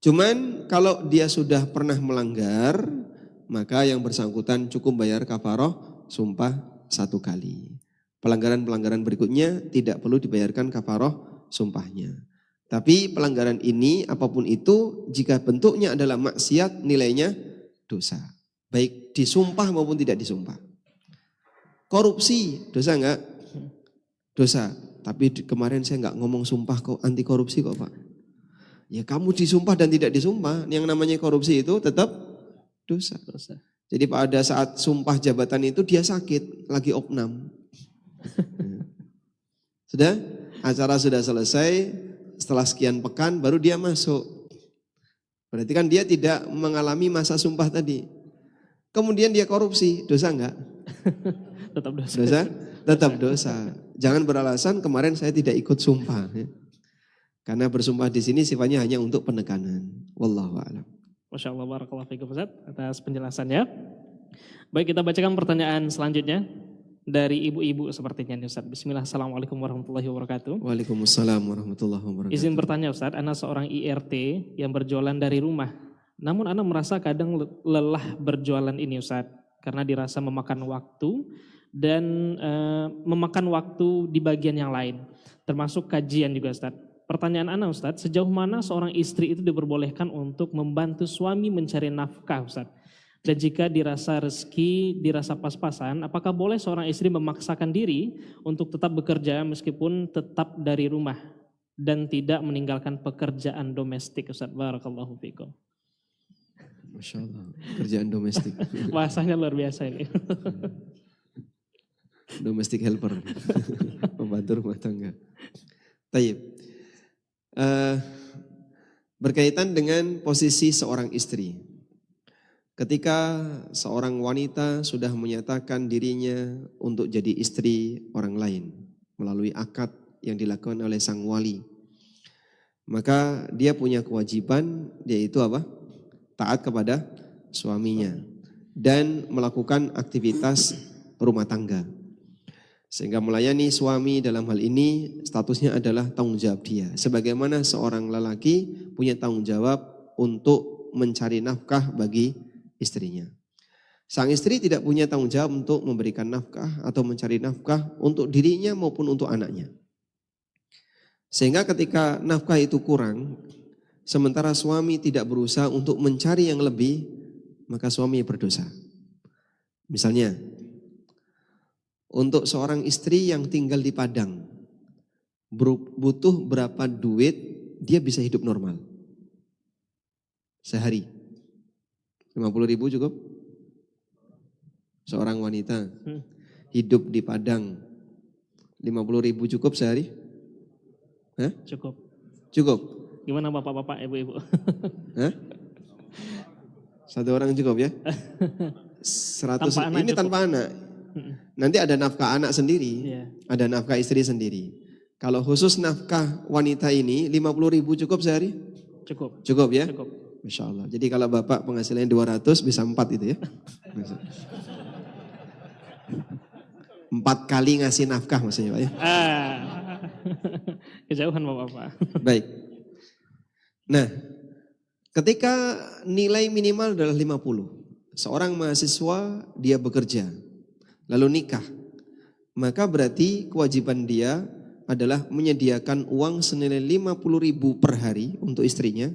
Cuman kalau dia sudah pernah melanggar, maka yang bersangkutan cukup bayar kafarah sumpah 1 kali. Pelanggaran-pelanggaran berikutnya tidak perlu dibayarkan kafarah sumpahnya. Tapi pelanggaran ini apapun itu jika bentuknya adalah maksiat nilainya dosa. baik disumpah maupun tidak disumpah. Korupsi, dosa enggak? Dosa. Tapi kemarin saya enggak ngomong sumpah kok, anti korupsi kok Pak. Ya kamu disumpah dan tidak disumpah, yang namanya korupsi itu tetap dosa. Jadi pada saat sumpah jabatan itu dia sakit, lagi opnam. Sudah? Acara sudah selesai, setelah sekian pekan baru dia masuk. Berarti kan dia tidak mengalami masa sumpah tadi. Kemudian dia korupsi, dosa enggak? Tetap dosa. Dosa? Tetap dosa. Jangan beralasan kemarin saya tidak ikut sumpah. Ya. Karena bersumpah di sini sifatnya hanya untuk penekanan. Wallahu a'lam. Masya Allah, barakallahu fiikum Ustaz atas penjelasannya. Baik, kita bacakan pertanyaan selanjutnya dari ibu-ibu sepertinya nih Ustaz. Bismillah, assalamualaikum warahmatullahi wabarakatuh. Waalaikumsalam warahmatullahi wabarakatuh. Izin bertanya Ustaz, Ana seorang IRT yang berjualan dari rumah. Namun Ana merasa kadang lelah berjualan ini Ustaz, karena dirasa memakan waktu dan memakan waktu di bagian yang lain, termasuk kajian juga Ustaz. Pertanyaan Ana Ustaz, sejauh mana seorang istri itu diperbolehkan untuk membantu suami mencari nafkah Ustaz? Dan jika dirasa rezeki, dirasa pas-pasan, apakah boleh seorang istri memaksakan diri untuk tetap bekerja meskipun tetap dari rumah dan tidak meninggalkan pekerjaan domestik Ustaz? Barakallahu fiikum. Masya Allah, kerjaan domestik. Bahasanya luar biasa ini. Domestic helper, pembantu rumah tangga. Tayyib. Berkaitan dengan posisi seorang istri. Ketika seorang wanita sudah menyatakan dirinya untuk jadi istri orang lain melalui akad yang dilakukan oleh sang wali, maka dia punya kewajiban, yaitu apa? Taat kepada suaminya dan melakukan aktivitas rumah tangga. Sehingga melayani suami dalam hal ini statusnya adalah tanggung jawab dia. Sebagaimana seorang lelaki punya tanggung jawab untuk mencari nafkah bagi istrinya. Sang istri tidak punya tanggung jawab untuk memberikan nafkah atau mencari nafkah untuk dirinya maupun untuk anaknya. Sehingga ketika nafkah itu kurang, sementara suami tidak berusaha untuk mencari yang lebih, maka suami berdosa. Misalnya, untuk seorang istri yang tinggal di Padang, butuh berapa duit dia bisa hidup normal? Sehari. 50.000 cukup? Seorang wanita hidup di Padang, 50.000 cukup sehari? Hah? Cukup. Cukup? Gimana bapak-bapak, ibu-ibu? Hah? Satu orang cukup ya? 100 Tanpa anak ini cukup. tanpa anak. Nanti ada nafkah anak sendiri, ada nafkah istri sendiri. Kalau khusus nafkah wanita ini 50.000 cukup sehari? Cukup. Cukup ya? Cukup. Masya Allah. Jadi kalau bapak penghasilannya 200 bisa 4 itu ya. 4 kali ngasih nafkah maksudnya Pak ya. Kejauhan bapak-bapak. Baik. Nah, ketika nilai minimal adalah 50. Seorang mahasiswa dia bekerja, lalu nikah. Maka berarti kewajiban dia adalah menyediakan uang senilai 50.000 per hari untuk istrinya.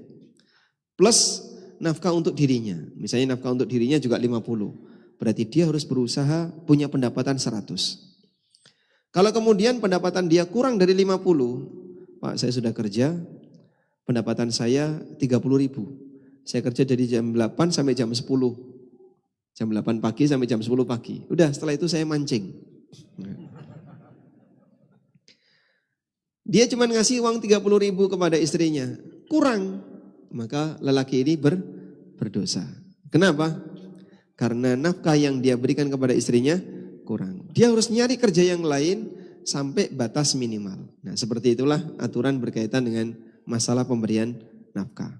Plus nafkah untuk dirinya. Misalnya nafkah untuk dirinya juga 50. Berarti dia harus berusaha punya pendapatan 100. Kalau kemudian pendapatan dia kurang dari 50. Pak, saya sudah kerja, pendapatan saya 30.000. Saya kerja dari jam 8 sampai jam 10. Jam 8 pagi sampai jam 10 pagi. Udah setelah itu saya mancing. Dia cuma ngasih uang 30.000 kepada istrinya. Kurang. Maka lelaki ini berdosa. Kenapa? Karena nafkah yang dia berikan kepada istrinya kurang. Dia harus nyari kerja yang lain sampai batas minimal. Nah, seperti itulah aturan berkaitan dengan masalah pemberian nafkah.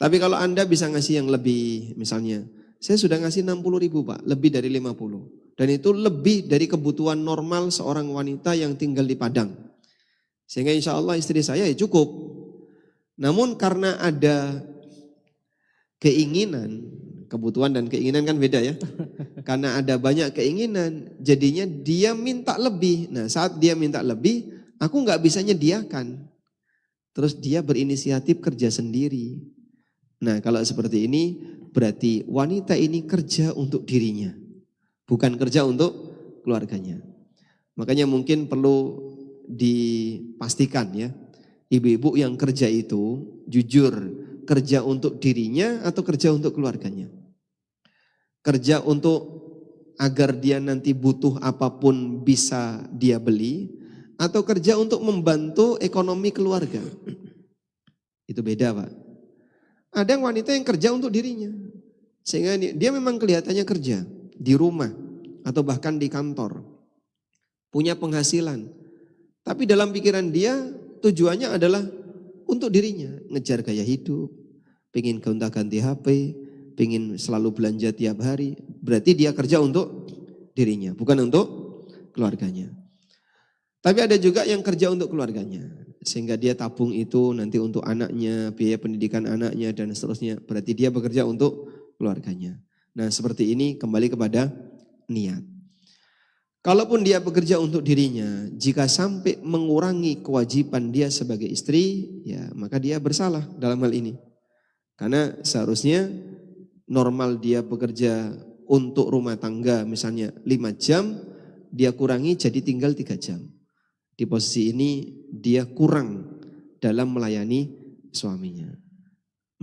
Tapi kalau Anda bisa ngasih yang lebih, misalnya, saya sudah ngasih 60.000 Pak, lebih dari 50. Dan itu lebih dari kebutuhan normal seorang wanita yang tinggal di Padang. Sehingga insya Allah istri saya ya cukup. Namun karena ada keinginan, kebutuhan dan keinginan kan beda ya. Karena ada banyak keinginan, jadinya dia minta lebih. Nah saat dia minta lebih, aku nggak bisa nyediakan. Terus dia berinisiatif kerja sendiri. Nah, kalau seperti ini berarti wanita ini kerja untuk dirinya, bukan kerja untuk keluarganya. Makanya mungkin perlu dipastikan ya, ibu-ibu yang kerja itu jujur kerja untuk dirinya atau kerja untuk keluarganya. Kerja untuk agar dia nanti butuh apapun bisa dia beli, atau kerja untuk membantu ekonomi keluarga. Itu beda, Pak. Ada yang wanita yang kerja untuk dirinya, sehingga dia memang kelihatannya kerja di rumah atau bahkan di kantor, punya penghasilan, tapi dalam pikiran dia tujuannya adalah untuk dirinya, ngejar gaya hidup, pengen gonta-ganti HP, pengen selalu belanja tiap hari. Berarti dia kerja untuk dirinya, bukan untuk keluarganya. Tapi ada juga yang kerja untuk keluarganya, sehingga dia tabung itu nanti untuk anaknya, biaya pendidikan anaknya dan seterusnya. Berarti dia bekerja untuk keluarganya. Nah, seperti ini kembali kepada niat. Kalaupun dia bekerja untuk dirinya, jika sampai mengurangi kewajiban dia sebagai istri, ya maka dia bersalah dalam hal ini. Karena seharusnya normal dia bekerja untuk rumah tangga misalnya 5 jam, dia kurangi jadi tinggal 3 jam. Di posisi ini dia kurang dalam melayani suaminya.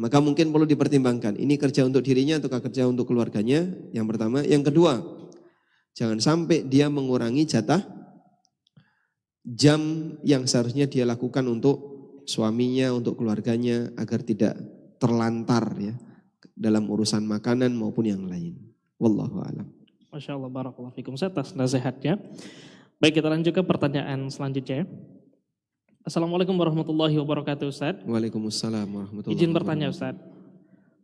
Maka mungkin perlu dipertimbangkan, ini kerja untuk dirinya atau kerja untuk keluarganya, yang pertama. Yang kedua, jangan sampai dia mengurangi jatah jam yang seharusnya dia lakukan untuk suaminya, untuk keluarganya, agar tidak terlantar ya dalam urusan makanan maupun yang lain. Wallahu a'lam. Masya Allah, barakallahu fikum atas nasihatnya. Baik, kita lanjut ke pertanyaan selanjutnya. Assalamualaikum warahmatullahi wabarakatuh, Ustaz. Waalaikumsalam warahmatullahi wabarakatuh. Izin bertanya, Ustaz.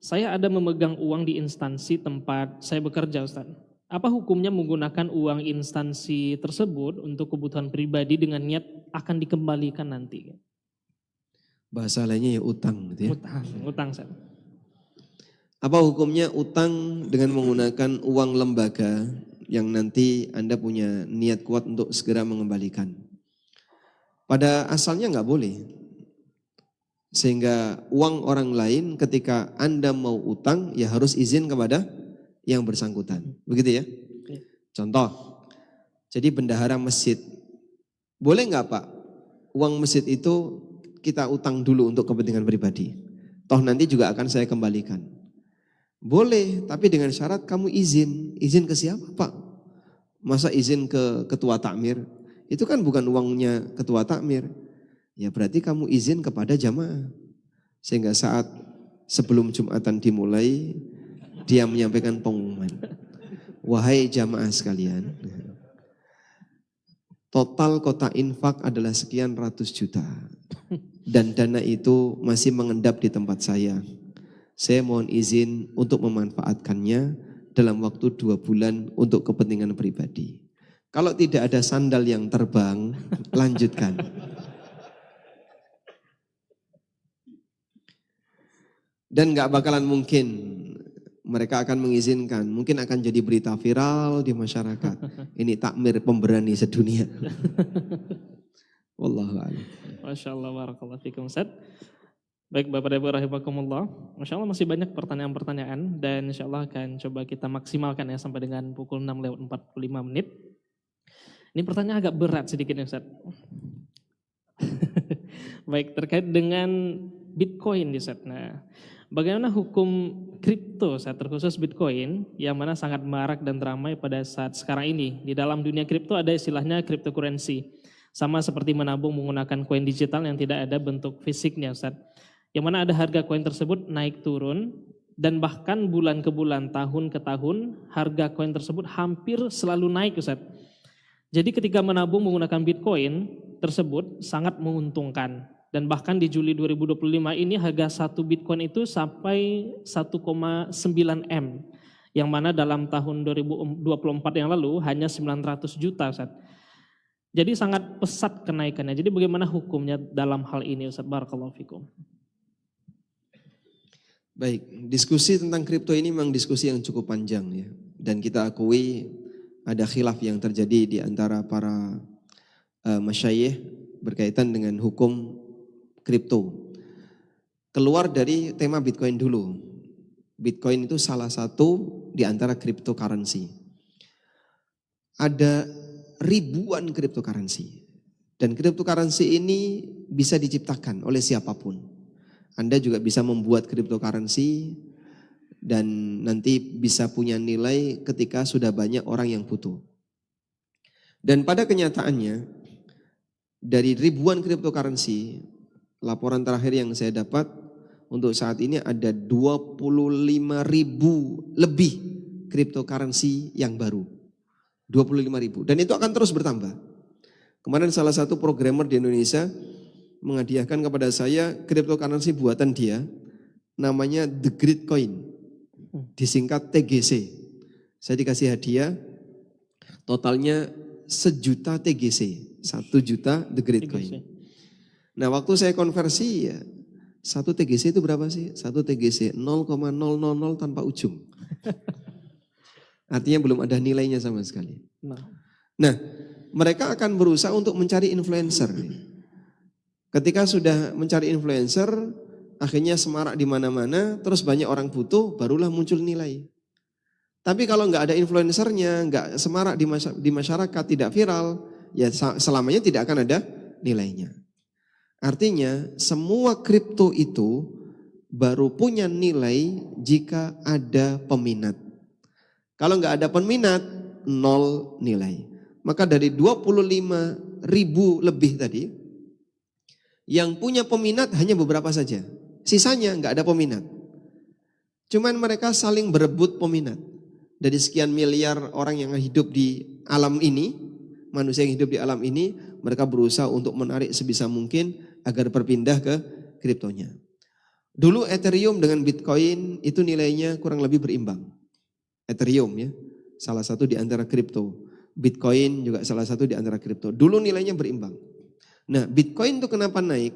Saya ada memegang uang di instansi tempat saya bekerja, Ustaz. Apa hukumnya menggunakan uang instansi tersebut untuk kebutuhan pribadi dengan niat akan dikembalikan nanti? Bahasa lainnya ya utang gitu ya. Utang, Ustaz. Apa hukumnya utang dengan menggunakan uang lembaga yang nanti Anda punya niat kuat untuk segera mengembalikan? Pada asalnya nggak boleh. Sehingga uang orang lain ketika Anda mau utang ya harus izin kepada yang bersangkutan. Begitu ya? Contoh, jadi bendahara masjid. Boleh nggak Pak, uang masjid itu kita utang dulu untuk kepentingan pribadi. Toh nanti juga akan saya kembalikan. Boleh, tapi dengan syarat kamu izin. Izin ke siapa Pak? Masa izin ke ketua takmir? Itu kan bukan uangnya ketua takmir. Ya berarti kamu izin kepada jamaah. Sehingga saat sebelum Jumatan dimulai, dia menyampaikan pengumuman. Wahai jamaah sekalian, total kota infak adalah sekian ratus juta. Dan dana itu masih mengendap di tempat saya. Saya mohon izin untuk memanfaatkannya dalam waktu 2 bulan untuk kepentingan pribadi. Kalau tidak ada sandal yang terbang, lanjutkan. Dan gak bakalan mungkin mereka akan mengizinkan. Mungkin akan jadi berita viral di masyarakat. Ini takmir pemberani sedunia. Wallahu a'lam. Masya Allah, barakallahu fikum, Ustaz. Baik Bapak Ibu rahimakumullah, Masya Allah masih banyak pertanyaan-pertanyaan dan insya Allah akan coba kita maksimalkan ya sampai dengan pukul 6:45. Ini pertanyaan agak berat sedikit ya Ustaz. Baik, terkait dengan Bitcoin di Ustaz. Nah, bagaimana hukum kripto Ustaz, terkhusus Bitcoin yang mana sangat marak dan ramai pada saat sekarang ini. Di dalam dunia kripto ada istilahnya cryptocurrency. Sama seperti menabung menggunakan koin digital yang tidak ada bentuk fisiknya Ustaz. Yang mana ada harga koin tersebut naik turun dan bahkan bulan ke bulan, tahun ke tahun harga koin tersebut hampir selalu naik Ustaz. Jadi ketika menabung menggunakan Bitcoin tersebut sangat menguntungkan dan bahkan di Juli 2025 ini harga 1 Bitcoin itu sampai 1,9 M yang mana dalam tahun 2024 yang lalu hanya 900 juta Ustaz. Jadi sangat pesat kenaikannya. Jadi bagaimana hukumnya dalam hal ini Ustaz? Barakallahu fikum. Baik, diskusi tentang kripto ini memang diskusi yang cukup panjang ya. Dan kita akui ada khilaf yang terjadi di antara para masyayikh berkaitan dengan hukum kripto. keluar dari tema Bitcoin dulu. Bitcoin itu salah satu di antara cryptocurrency. Ada ribuan cryptocurrency. Dan cryptocurrency ini bisa diciptakan oleh siapapun. Anda juga bisa membuat cryptocurrency dan nanti bisa punya nilai ketika sudah banyak orang yang butuh. Dan pada kenyataannya, dari ribuan cryptocurrency, laporan terakhir yang saya dapat untuk saat ini ada 25.000 lebih cryptocurrency yang baru. 25.000 dan itu akan terus bertambah. Kemarin salah satu programmer di Indonesia menghadiahkan kepada saya cryptocurrency buatan dia, namanya The Great Coin, disingkat TGC. Saya dikasih hadiah, totalnya 1.000.000 TGC, 1.000.000 The Great Coin. Nah waktu saya konversi ya, 1 TGC itu berapa sih? 1 TGC 0,000 tanpa ujung. Artinya belum ada nilainya sama sekali. Nah, mereka akan berusaha untuk mencari influencer. Ketika sudah mencari influencer, akhirnya semarak di mana-mana, terus banyak orang butuh, barulah muncul nilai. Tapi kalau nggak ada influencernya, nggak semarak di masyarakat, tidak viral, ya selamanya tidak akan ada nilainya. Artinya semua kripto itu baru punya nilai jika ada peminat. Kalau nggak ada peminat, nol nilai. Maka dari 25.000 lebih tadi, yang punya peminat hanya beberapa saja. Sisanya nggak ada peminat. Cuman mereka saling berebut peminat. Dari sekian miliar orang yang hidup di alam ini, manusia yang hidup di alam ini, mereka berusaha untuk menarik sebisa mungkin agar berpindah ke kriptonya. Dulu Ethereum dengan Bitcoin itu nilainya kurang lebih berimbang. Ethereum ya, salah satu di antara kripto. Bitcoin juga salah satu di antara kripto. Dulu nilainya berimbang. Nah, Bitcoin itu kenapa naik?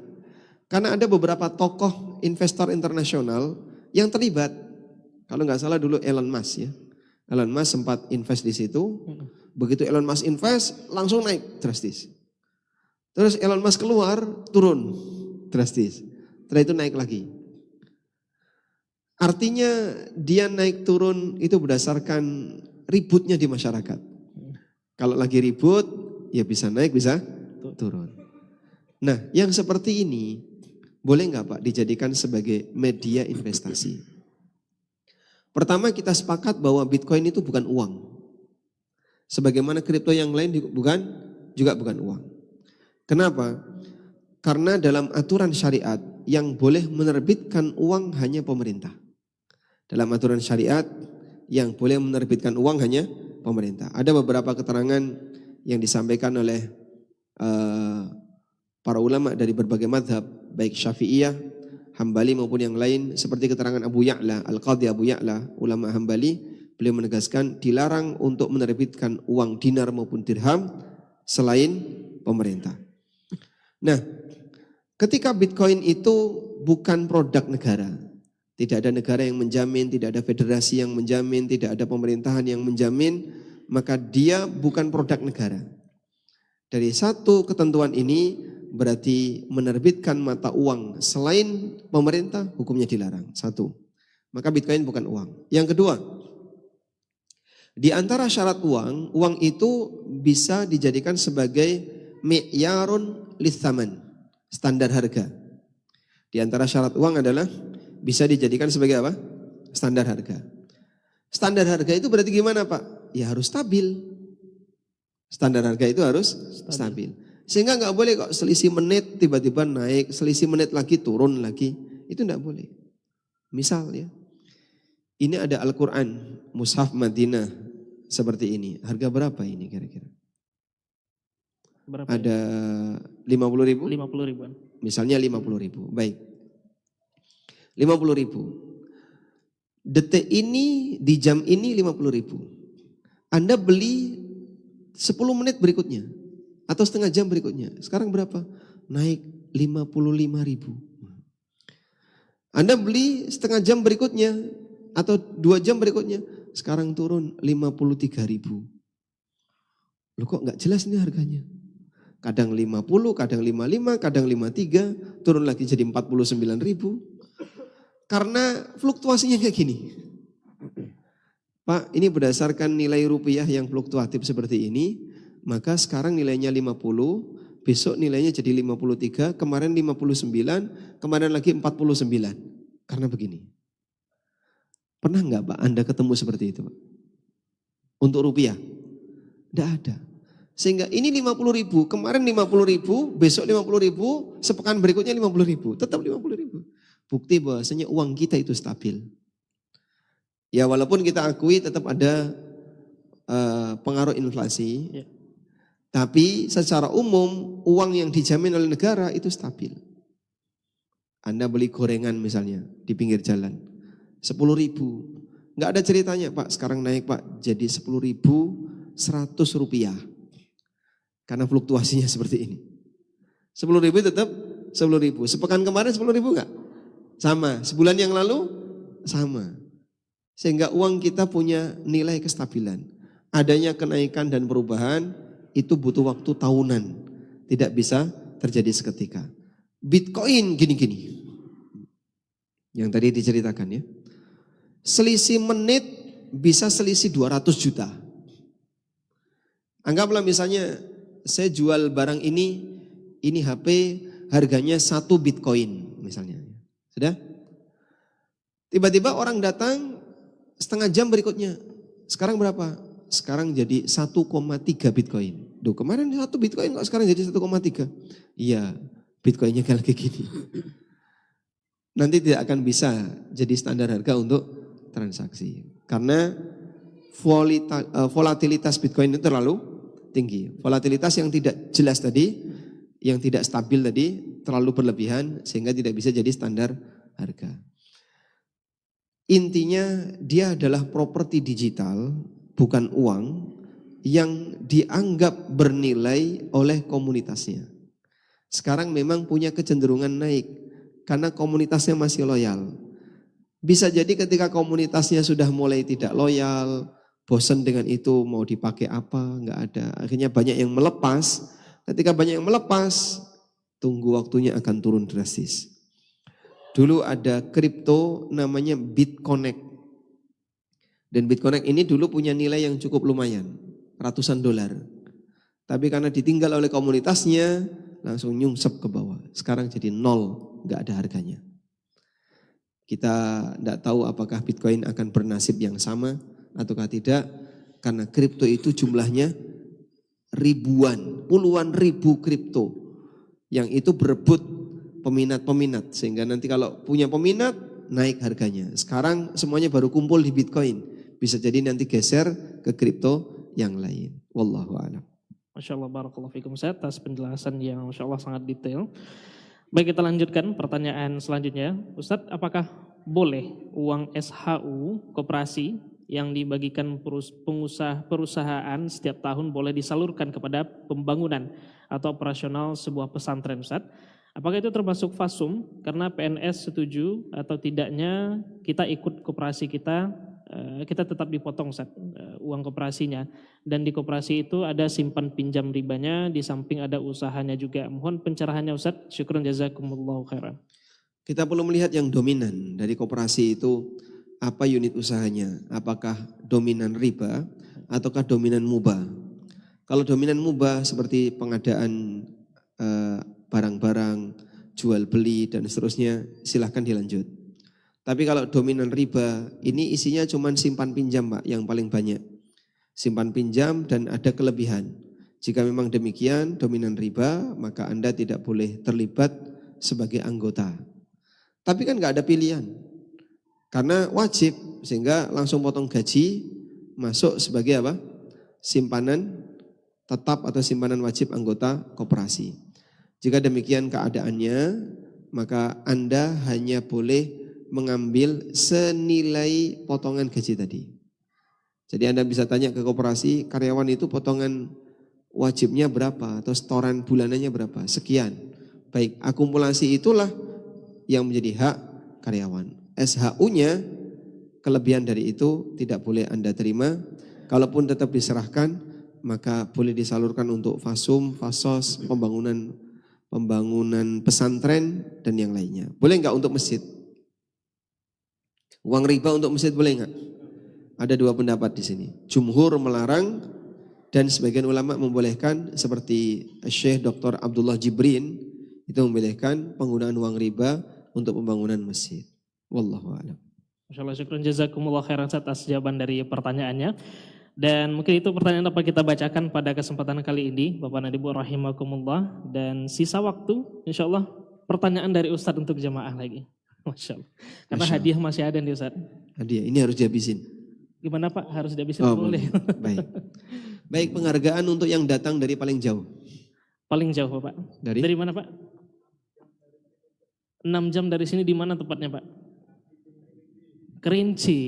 Karena ada beberapa tokoh investor internasional yang terlibat. Kalau nggak salah dulu Elon Musk ya. Elon Musk sempat invest di situ. Begitu Elon Musk invest, langsung naik drastis. Terus Elon Musk keluar, turun drastis. Setelah itu naik lagi. Artinya dia naik turun itu berdasarkan ributnya di masyarakat. Kalau lagi ribut, ya bisa naik, bisa turun. Nah, yang seperti ini boleh nggak Pak dijadikan sebagai media investasi? Pertama kita sepakat bahwa Bitcoin itu bukan uang. Sebagaimana kripto yang lain juga bukan uang. Kenapa? Karena dalam aturan syariat yang boleh menerbitkan uang hanya pemerintah. Dalam aturan syariat yang boleh menerbitkan uang hanya pemerintah. Ada beberapa keterangan yang disampaikan oleh para ulama dari berbagai madhab, baik Syafi'iyah, Hambali maupun yang lain, seperti keterangan Abu Ya'la, Al-Qadhi Abu Ya'la, ulama Hambali, beliau menegaskan dilarang untuk menerbitkan uang dinar maupun dirham selain pemerintah. Nah, ketika Bitcoin itu bukan produk negara, tidak ada negara yang menjamin, tidak ada federasi yang menjamin, tidak ada pemerintahan yang menjamin, maka dia bukan produk negara. Dari satu ketentuan ini berarti menerbitkan mata uang selain pemerintah hukumnya dilarang. Satu, maka Bitcoin bukan uang. Yang kedua, di antara syarat uang itu bisa dijadikan sebagai mi'yarun lithaman, standar harga. Di antara syarat uang adalah bisa dijadikan sebagai apa? Standar harga. Standar harga itu berarti gimana Pak? Ya harus stabil. Standar harga itu harus stabil. Sehingga nggak boleh kok selisih menit tiba-tiba naik, selisih menit lagi turun lagi. Itu nggak boleh. Misal ya, ini ada Al-Quran, Mushaf Madinah seperti ini. Harga berapa ini kira-kira? Berapa ada 50.000? 50 ribuan. Misalnya 50.000, baik. 50.000. Detik ini, di jam ini 50.000. Anda beli 10 menit berikutnya. Atau setengah jam berikutnya. Sekarang berapa? Naik 55.000. Anda beli setengah jam berikutnya. Atau 2 jam berikutnya. Sekarang turun 53.000. Loh kok gak jelas ini harganya? Kadang 50, kadang 55, kadang 53. Turun lagi jadi 49.000. Karena fluktuasinya kayak gini. Pak, ini berdasarkan nilai rupiah yang fluktuatif seperti ini, maka sekarang nilainya 50, besok nilainya jadi 53, kemarin 59, kemarin lagi 49. Karena begini. Pernah nggak Pak Anda ketemu seperti itu Pak? Untuk rupiah? Tidak ada. Sehingga ini 50.000, kemarin 50.000, besok 50.000, sepekan berikutnya 50.000, tetap 50.000. Bukti bahwasanya uang kita itu stabil. Ya walaupun kita akui tetap ada pengaruh inflasi, Ya. tapi secara umum uang yang dijamin oleh negara itu stabil. Anda beli gorengan misalnya di pinggir jalan, 10.000. Nggak ada ceritanya Pak sekarang naik Pak jadi 10.100 rupiah. Karena fluktuasinya seperti ini. 10.000 tetap 10.000. Sepekan kemarin 10.000 enggak? Sama. Sebulan yang lalu sama. Sehingga uang kita punya nilai kestabilan. Adanya kenaikan dan perubahan itu butuh waktu tahunan. Tidak bisa terjadi seketika. Bitcoin gini-gini. Yang tadi diceritakan ya. Selisih menit bisa selisih 200 juta. Anggaplah misalnya saya jual barang ini HP harganya 1 Bitcoin misalnya. Sudah? Tiba-tiba orang datang setengah jam berikutnya. Sekarang berapa? Sekarang jadi 1,3 Bitcoin. Duh, kemarin 1 Bitcoin kok sekarang jadi 1,3? Iya, Bitcoinnya kayak gini. Nanti tidak akan bisa jadi standar harga untuk transaksi. Karena volatilitas Bitcoin itu terlalu tinggi. Volatilitas yang tidak jelas tadi, yang tidak stabil tadi terlalu berlebihan sehingga tidak bisa jadi standar harga. Intinya dia adalah properti digital, bukan uang yang dianggap bernilai oleh komunitasnya. Sekarang memang punya kecenderungan naik karena komunitasnya masih loyal. Bisa jadi ketika komunitasnya sudah mulai tidak loyal, bosan dengan itu mau dipakai apa, enggak ada. Akhirnya banyak yang melepas. Ketika banyak yang melepas, tunggu waktunya akan turun drastis. Dulu ada kripto namanya BitConnect. Dan BitConnect ini dulu punya nilai yang cukup lumayan, ratusan dolar. Tapi karena ditinggal oleh komunitasnya, langsung nyungsep ke bawah. Sekarang jadi nol, enggak ada harganya. Kita tidak tahu apakah Bitcoin akan bernasib yang sama ataukah tidak. Karena kripto itu jumlahnya ribuan, puluhan ribu kripto. Yang itu berebut peminat-peminat. Sehingga nanti kalau punya peminat, naik harganya. Sekarang semuanya baru kumpul di Bitcoin. Bisa jadi nanti geser ke kripto yang lain. Wallahu a'lam. Masya Allah, barakallahu fikum Ustaz atas penjelasan yang Masya Allah sangat detail. Baik, kita lanjutkan pertanyaan selanjutnya. Ustadz, apakah boleh uang SHU koperasi yang dibagikan perusahaan setiap tahun boleh disalurkan kepada pembangunan atau operasional sebuah pesantren, Ustadz? Apakah itu termasuk fasum? Karena PNS setuju atau tidaknya kita ikut koperasi kita tetap dipotong Ustaz, uang koperasinya. Dan di koperasi itu ada simpan pinjam ribanya, di samping ada usahanya juga. Mohon pencerahannya Ustaz. Syukran jazakumullahu khairan. Kita perlu melihat yang dominan dari koperasi itu apa unit usahanya. Apakah dominan riba ataukah dominan mubah. Kalau dominan mubah seperti pengadaan barang-barang, jual beli dan seterusnya, silahkan dilanjut. Tapi kalau dominan riba, ini isinya cuma simpan pinjam Pak yang paling banyak. Simpan pinjam dan ada kelebihan. Jika memang demikian dominan riba, maka Anda tidak boleh terlibat sebagai anggota. Tapi kan gak ada pilihan. Karena wajib, sehingga langsung potong gaji, masuk sebagai apa? Simpanan tetap atau simpanan wajib anggota koperasi. Jika demikian keadaannya, maka Anda hanya boleh mengambil senilai potongan gaji tadi. Jadi Anda bisa tanya ke koperasi, karyawan itu potongan wajibnya berapa atau setoran bulanannya berapa? Sekian. Baik, akumulasi itulah yang menjadi hak karyawan. SHU-nya kelebihan dari itu tidak boleh Anda terima. Kalaupun tetap diserahkan, maka boleh disalurkan untuk fasum, fasos, pembangunan pesantren dan yang lainnya. Boleh enggak untuk masjid? Uang riba untuk masjid boleh nggak? Ada dua pendapat di sini. Jumhur melarang dan sebagian ulama membolehkan, seperti Syekh Dr. Abdullah Jibrin itu membolehkan penggunaan uang riba untuk pembangunan masjid. Wallahu a'lam. Masyaallah, syukran jazakumullah khairan atas jawaban dari pertanyaannya. Dan mungkin itu pertanyaan dapat kita bacakan pada kesempatan kali ini, Bapak dan Ibu rahimakumullah. Dan sisa waktu, insya Allah pertanyaan dari Ustadz untuk jamaah lagi. Masya Allah. Karena Masya Allah. hadiah masih ada nih Ustadz. Hadiah ini harus dihabisin. Gimana Pak? Harus dihabisin? Oh, boleh. Baik. Baik, penghargaan untuk yang datang dari paling jauh. Paling jauh Pak. Dari mana Pak? 6 jam dari sini, di mana tepatnya Pak? Kerinci.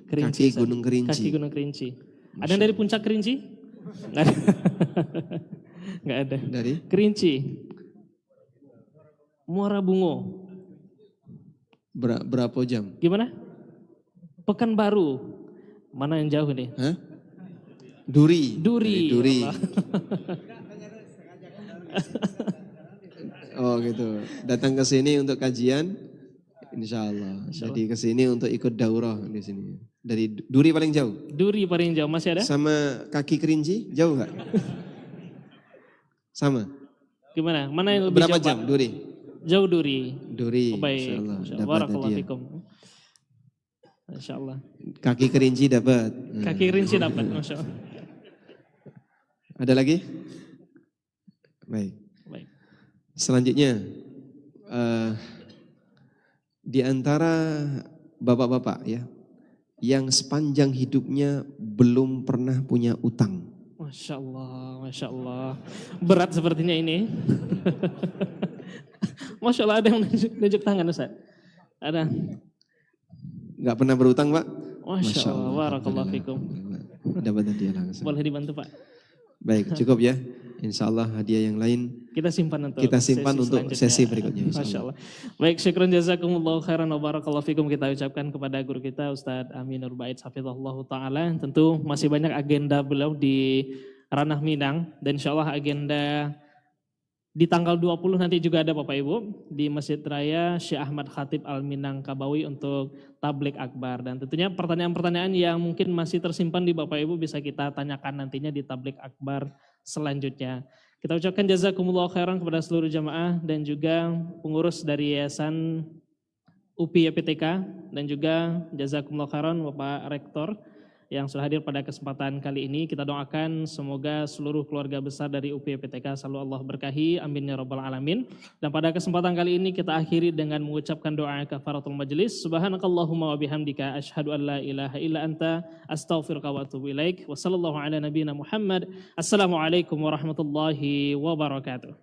Kaki Gunung Kerinci. Kaki Gunung Kerinci. Ada yang dari puncak Kerinci? Nggak ada. Nggak ada. Dari? Kerinci. Muara Bungo. Berapa jam? Gimana? Pekanbaru. Mana yang jauh nih? Hah? Duri. Duri. Duri. Allah. Oh gitu. Datang ke sini untuk kajian, insya Allah. Jadi ke sini untuk ikut daurah di sini. Dari Duri paling jauh. Duri paling jauh, masih ada? Sama Kaki Kerinci jauh nggak? Sama. Gimana? Mana yang lebih Berapa jauh? jam Pak? Duri? Jauh Duri. Duri. Oh, baik. Insya Allah. Masya Allah. Dapat Barakallahu hadiah. fikum. Masya Allah. Kaki Kerinci dapat. Kaki Kerinci dapat, Masya Allah. Ada lagi? Baik. Baik. Selanjutnya, di antara bapak-bapak ya, yang sepanjang hidupnya belum pernah punya utang. Masya Allah, Masya Allah. Berat sepertinya ini. Masya Allah, ada yang nunjuk tangan Ustaz? Ada. Nggak pernah berutang Pak? Masya Allah, barakallahu fikum. Dapat hadiah langsung. Boleh dibantu Pak? Baik, cukup ya. Insya Allah hadiah yang lain Kita simpan untuk untuk sesi berikutnya. Masya Allah. Baik, syukran jazakumullahu khairan wa barakallahu fikum, kita ucapkan kepada guru kita Ustadz Aminur Bait hafizahullah ta'ala. Tentu masih banyak agenda beliau di ranah Minang, dan insya Allah agenda di tanggal 20 nanti juga ada Bapak Ibu di Masjid Raya Syekh Ahmad Khatib Al-Minangkabawi untuk tablik akbar. Dan tentunya pertanyaan-pertanyaan yang mungkin masih tersimpan di Bapak Ibu bisa kita tanyakan nantinya di tablik akbar selanjutnya. Kita ucapkan jazakumullah khairan kepada seluruh jamaah dan juga pengurus dari Yayasan UPI YPTK, dan juga jazakumullah khairan Bapak Rektor yang sudah hadir pada kesempatan kali ini. Kita doakan semoga seluruh keluarga besar dari UPI YPTK selalu Allah berkahi, amin ya rabbal alamin. Dan pada kesempatan kali ini kita akhiri dengan mengucapkan doa kafaratul majelis. Subhanakallahumma wa bihamdika asyhadu an la ilaha illa anta astaghfiruka wa atubu ilaik. Wassallallahu ala nabiyyina Muhammad. Assalamualaikum warahmatullahi wabarakatuh.